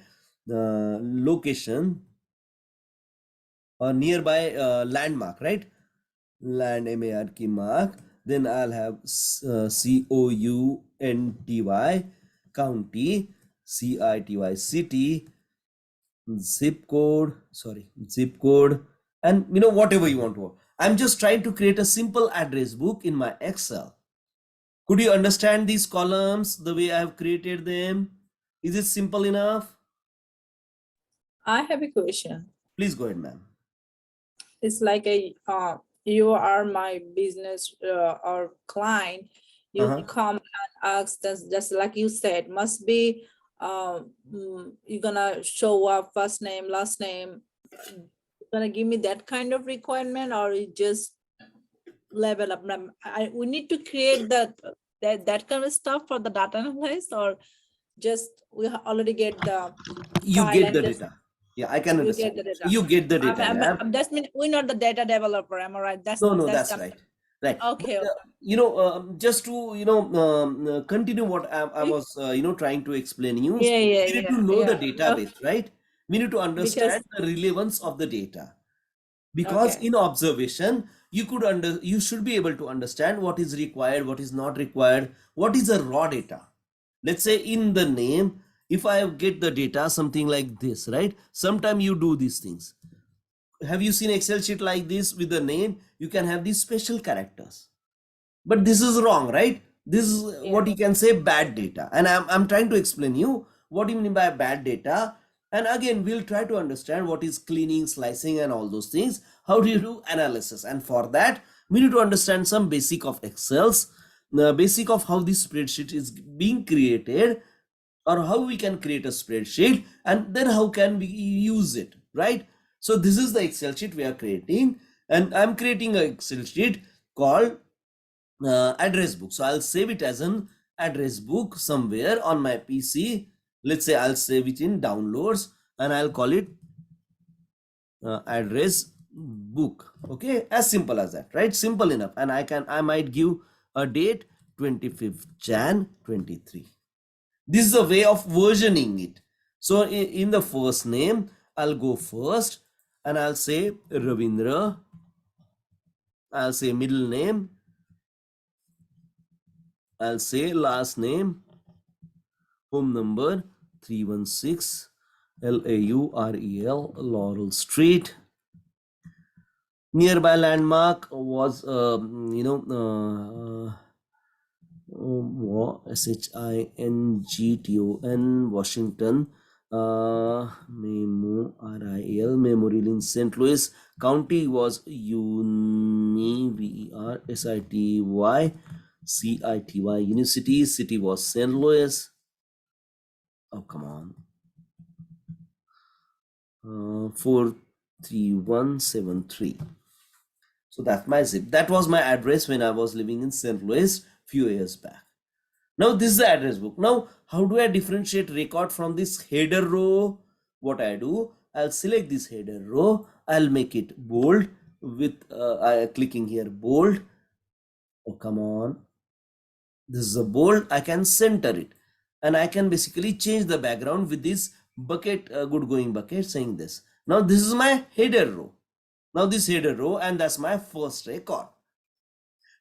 location or nearby landmark, right? Land, MARK mark. Then I'll have COUNTY, county, CITY, city, zip code, and whatever you want to. I'm just trying to create a simple address book in my Excel. Could you understand these columns the way I have created them? Is it simple enough? I have a question. Please go ahead, ma'am. It's like you are my business or client. You come and ask, just like you said, must be you're gonna show up first name, last name. You're gonna give me that kind of requirement, or you just level up? We need to create that kind of stuff for the data analyst, or just we already get the You file get and the just data. Yeah, I can you understand. get the data. You get the data. I'm just mean we're not the data developer. Am I right? That's the, right. Right. Okay. Just to continue what I was trying to explain you. Yeah, We need to know the database, Okay. right? We need to Because understand the relevance of the data. because Okay. in observation you should be able to understand what is required, what is not required, what is a raw data. Let's say in the name, if I get the data something like this, right? Sometime you do these things. Have you seen Excel sheet like this with the name? You can have these special characters, but this is wrong, right? This is what you can say bad data, and I'm trying to explain you what do you mean by bad data. And again, we'll try to understand what is cleaning, slicing, and all those things. How do you do analysis? And for that, we need to understand some basic of Excel's, the basic of how this spreadsheet is being created, or how we can create a spreadsheet, and then how can we use it, right? So this is the Excel sheet we are creating, and I'm creating an Excel sheet called address book. So I'll save it as an address book somewhere on my PC. Let's say I'll save it in downloads, and I'll call it address book. Okay, as simple as that, right? Simple enough. And I might give a date 25th Jan 23. This is a way of versioning it. So in the first name, I'll go first, and I'll say Ravindra. I'll say middle name. I'll say last name, home number 316 LAUREL Laurel Street. Nearby landmark was SHINGTON Washington, Memorial in St. Louis. County was UNIVERSITY University. City was St. Louis. Oh, come on. 43173. So that's my zip. That was my address when I was living in St. Louis few years back. Now this is the address book. Now how do I differentiate record from this header row? What I do, I'll select this header row. I'll make it bold with clicking here bold. Oh, come on. This is a bold. I can center it, and I can basically change the background with this bucket, good going bucket, saying this. Now this is my header row. Now this header row, and that's my first record.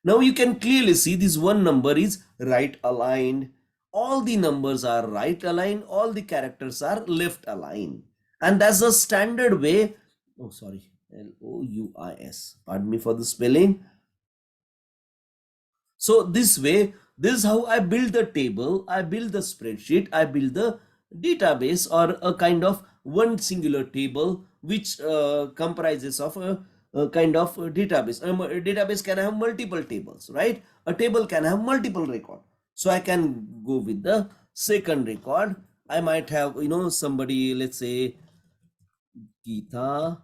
Now you can clearly see this one number is right aligned. All the numbers are right aligned. All the characters are left aligned. And that's a standard way. Oh, sorry. LOUIS. Pardon me for the spelling. So this way, this is how I build the table. I build the spreadsheet. I build the database, or a kind of one singular table which comprises of a kind of a database. A database can have multiple tables, right? A table can have multiple record. So I can go with the second record. I might have, somebody, let's say Geeta,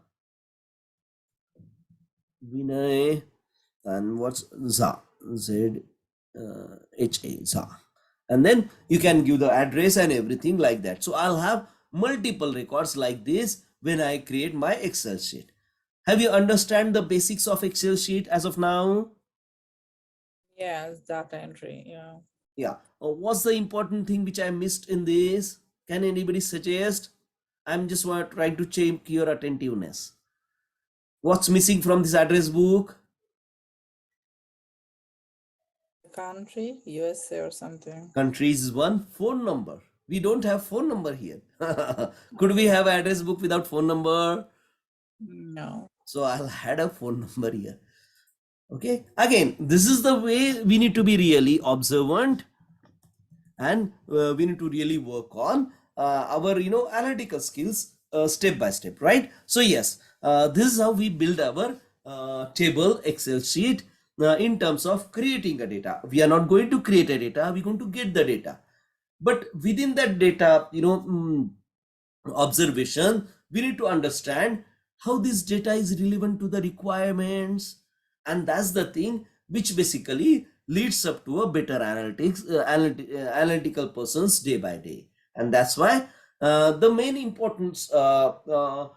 Vinay, and what's Za, Z H A, Za. And then you can give the address and everything like that. So I'll have multiple records like this when I create my Excel sheet. Have you understand the basics of Excel sheet as of now? Yes, data entry. Yeah. Yeah. What's the important thing which I missed in this? Can anybody suggest? I'm just trying to check your attentiveness. What's missing from this address book? Country, USA or something. Countries is one. Phone number. We don't have phone number here. Could we have address book without phone number? No. So I'll add a phone number here. Okay. Again, this is the way we need to be really observant, and we need to really work on our analytical skills step by step, right? So yes, this is how we build our table Excel sheet in terms of creating a data. We are not going to create a data, we're going to get the data, but within that data observation, we need to understand how this data is relevant to the requirements, and that's the thing which basically leads up to a better analytical persons day by day. And that's why the main importance of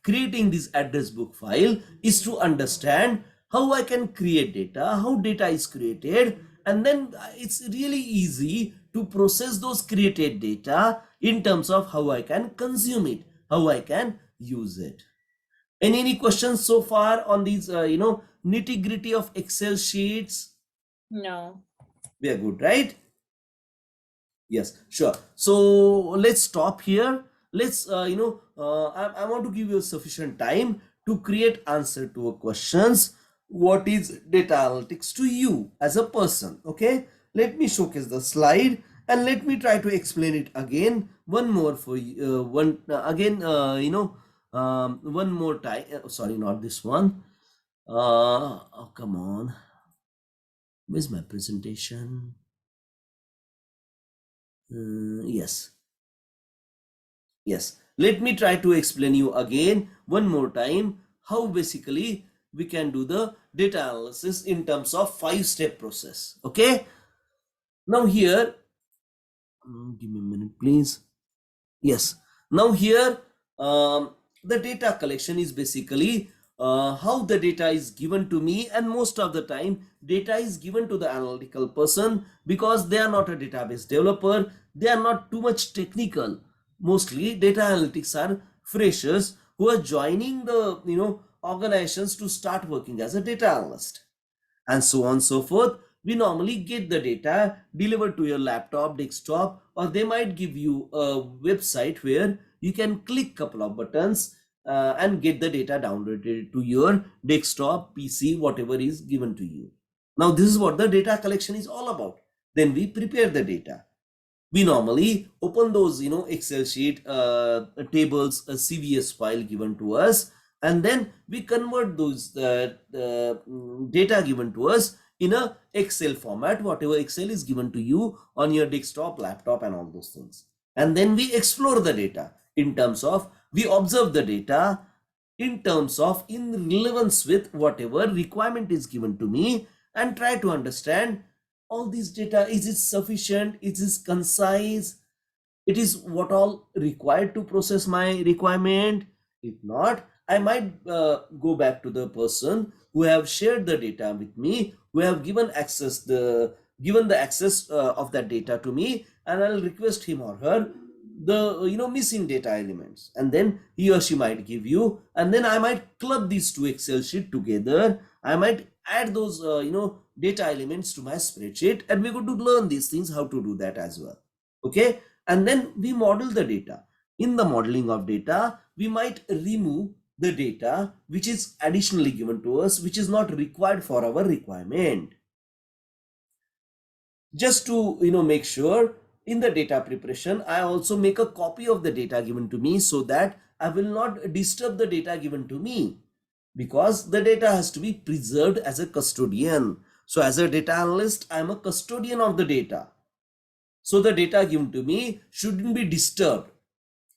creating this address book file is to understand how I can create data, how data is created, and then it's really easy to process those created data in terms of how I can consume it, how I can use it. Any questions so far on these, nitty gritty of Excel sheets? No. We are good, right? Yes, sure. So let's stop here. Let's, I want to give you sufficient time to create answer to a questions. What is data analytics to you as a person? Okay, let me showcase the slide and let me try to explain it again. One more for you. One more time. Sorry, not this one. Oh, come on. Where's my presentation? Yes. Yes, let me try to explain you again one more time how basically we can do the data analysis in terms of 5-step process. Okay, now here, give me a minute please. Yes, now here, the data collection is basically how the data is given to me, and most of the time data is given to the analytical person because they are not a database developer, they are not too much technical. Mostly data analytics are freshers who are joining the organizations to start working as a data analyst, and so on and so forth. We normally get the data delivered to your laptop, desktop, or they might give you a website where you can click couple of buttons and get the data downloaded to your desktop, PC, whatever is given to you. Now this is what the data collection is all about. Then we prepare the data. We normally open those Excel sheet tables, a CVS file given to us, and then we convert those data given to us in a Excel format, whatever Excel is given to you on your desktop, laptop, and all those things. And then we explore the data in terms of, we observe the data in terms of in relevance with whatever requirement is given to me, and try to understand all this data. Is it sufficient? Is it concise? It is what all required to process my requirement? If not, I might go back to the person who have shared the data with me, who have given the access of that data to me, and I'll request him or her the missing data elements, and then he or she might give you, and then I might club these two Excel sheet together. I might add those data elements to my spreadsheet, and we're going to learn these things, how to do that as well. Okay, and then we model the data. In the modeling of data, we might remove the data which is additionally given to us, which is not required for our requirement. Just to make sure, in the data preparation, I also make a copy of the data given to me so that I will not disturb the data given to me, because the data has to be preserved as a custodian. So as a data analyst, I am a custodian of the data. So the data given to me shouldn't be disturbed.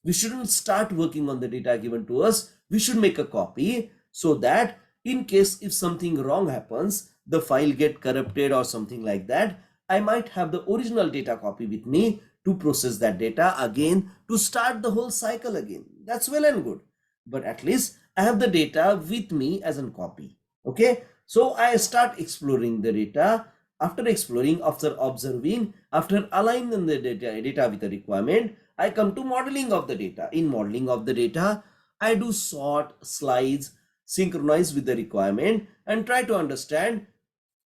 We shouldn't start working on the data given to us. We should make a copy so that in case if something wrong happens, the file get corrupted or something like that, I might have the original data copy with me to process that data again, to start the whole cycle again. That's well and good, but at least I have the data with me as a copy. Okay, so I start exploring the data. After exploring, after observing, after aligning the data with the requirement, I come to modeling of the data. In modeling of the data, I do sort, slice, synchronize with the requirement, and try to understand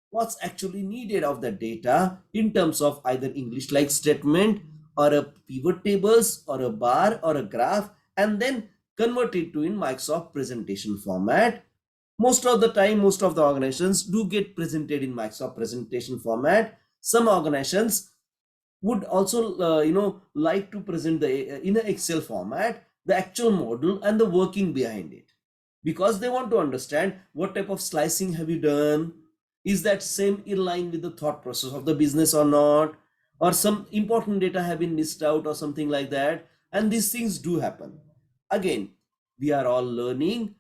what's actually needed of the data in terms of either English like statement or a pivot tables or a bar or a graph, and then convert it to in Microsoft presentation format. Most of the time, most of the organizations do get presented in Microsoft presentation format. Some organizations would also like to present the in an Excel format the actual model and the working behind it, because they want to understand what type of slicing have you done, is that same in line with the thought process of the business or not, or some important data have been missed out or something like that. And these things do happen. Again, we are all learning.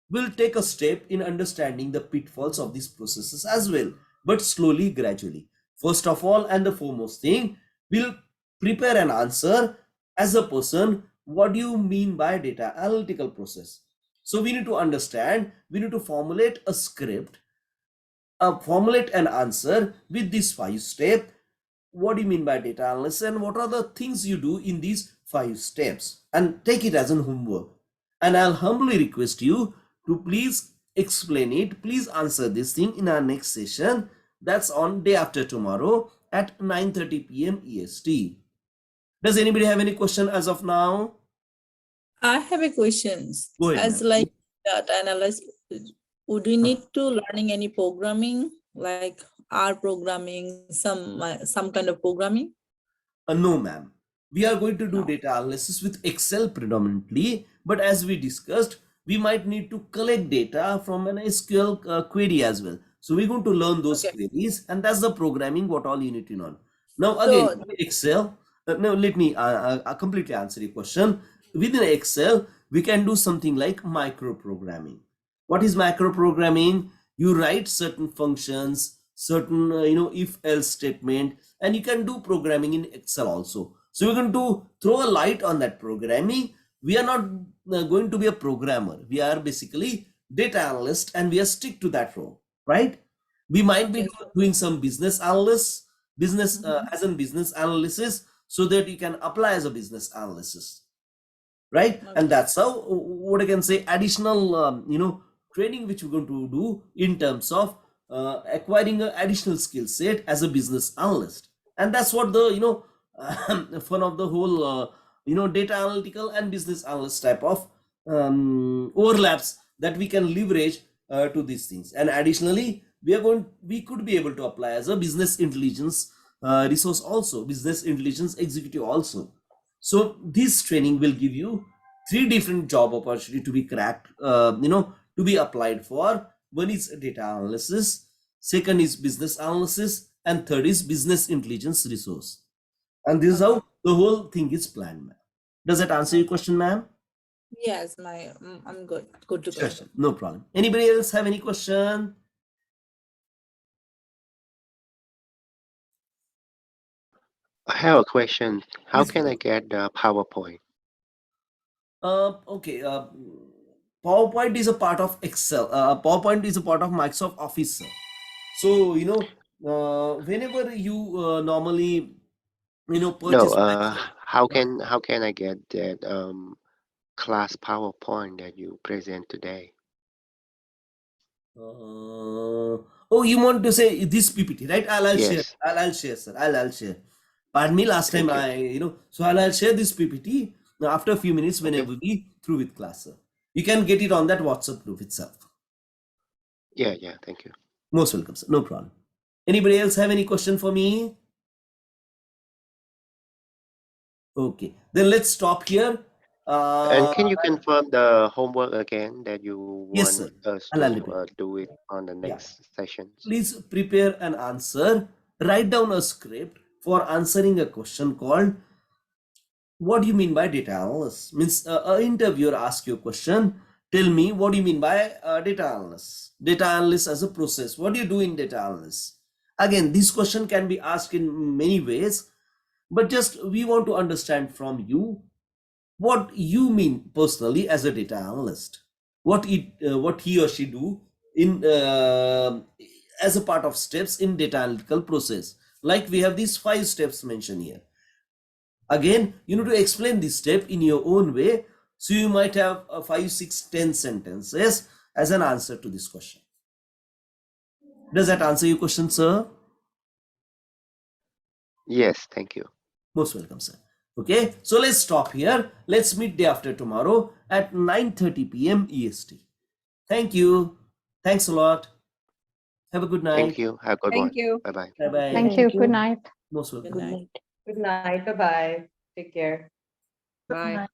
We'll take a step in understanding the pitfalls of these processes as well, but slowly, gradually. First of all, and the foremost thing, we'll prepare an answer as a person. What do you mean by data analytical process? So we need to understand, we need to formulate a script, formulate an answer with this 5-step. What do you mean by data analysis, and what are the things you do in these 5 steps, and take it as an homework. And I'll humbly request you to please explain it. Please answer this thing in our next session. That's on day after tomorrow at 9:30 p.m. EST. Does anybody have any question as of now? I have a question. Go ahead, As ma'am. like data analyst, would we need to learning any programming like R programming, some kind of programming? No, ma'am. We are going to do No. data analysis with Excel predominantly, but as we discussed, we might need to collect data from an SQL query as well. So we're going to learn those Okay. queries, and that's the programming what all you need to know. Now So- again, Excel. Now let me completely answer your question. Within Excel, we can do something like micro programming. What is micro programming? You write certain functions, certain if else statement, and you can do programming in Excel also. So we're going to throw a light on that programming. We are not going to be a programmer. We are basically data analyst, and we are stick to that role, right? We might be doing some business analysis, as in business analysis, so that you can apply as a business analysis, right? Okay. And that's how, what I can say, additional training which we're going to do in terms of acquiring an additional skill set as a business analyst. And that's what the fun of the whole data analytical and business analyst type of overlaps that we can leverage to these things. And additionally, we could be able to apply as a business intelligence resource also, business intelligence executive also. So this training will give you 3 different job opportunity to be cracked, to be applied for. One is data analysis, second is business analysis, and third is business intelligence resource. And this is how the whole thing is planned, ma'am. Does that answer your question, ma'am? Yes, I'm good. Good to go. Sure. No problem. Anybody else have any question? I have a question. How Please can go. I get the PowerPoint? Okay. PowerPoint is a part of Excel. PowerPoint is a part of Microsoft Office, sir. So whenever you normally purchase Microsoft. How can I get that class PowerPoint that you present today? Oh, you want to say this PPT, right? I'll share. Yes. I'll share, sir. I'll share. Pardon me, last time Thank you. so I'll share this PPT now after a few minutes whenever we through with class, sir. You can get it on that WhatsApp group itself. Yeah, thank you. Most welcome, sir. No problem. Anybody else have any question for me? Okay, then let's stop here. And can you confirm the homework again that you Yes, want sir. us I'll to do it on the Yeah. next sessions? Please prepare an answer. Write down a script for answering a question called, what do you mean by data analyst? Means an interviewer asks you a question. Tell me, what do you mean by data analyst? Data analyst as a process. What do you do in data analyst? Again, this question can be asked in many ways, but just we want to understand from you what you mean personally as a data analyst. What he or she do in as a part of steps in data analytical process. Like we have these 5 steps mentioned here. Again, you need to explain this step in your own way. So you might have 5, 6, 10 sentences as an answer to this question. Does that answer your question, sir? Yes, thank you. Most welcome, sir. Okay, so let's stop here. Let's meet day after tomorrow at 9:30 p.m. EST. Thank you. Thanks a lot. Have a good night. Thank you. Have a good one. Thank you. Bye-bye. Bye-bye. Thank you. Good night. Most welcome. Good night. Good night. Bye-bye. Take care. Bye.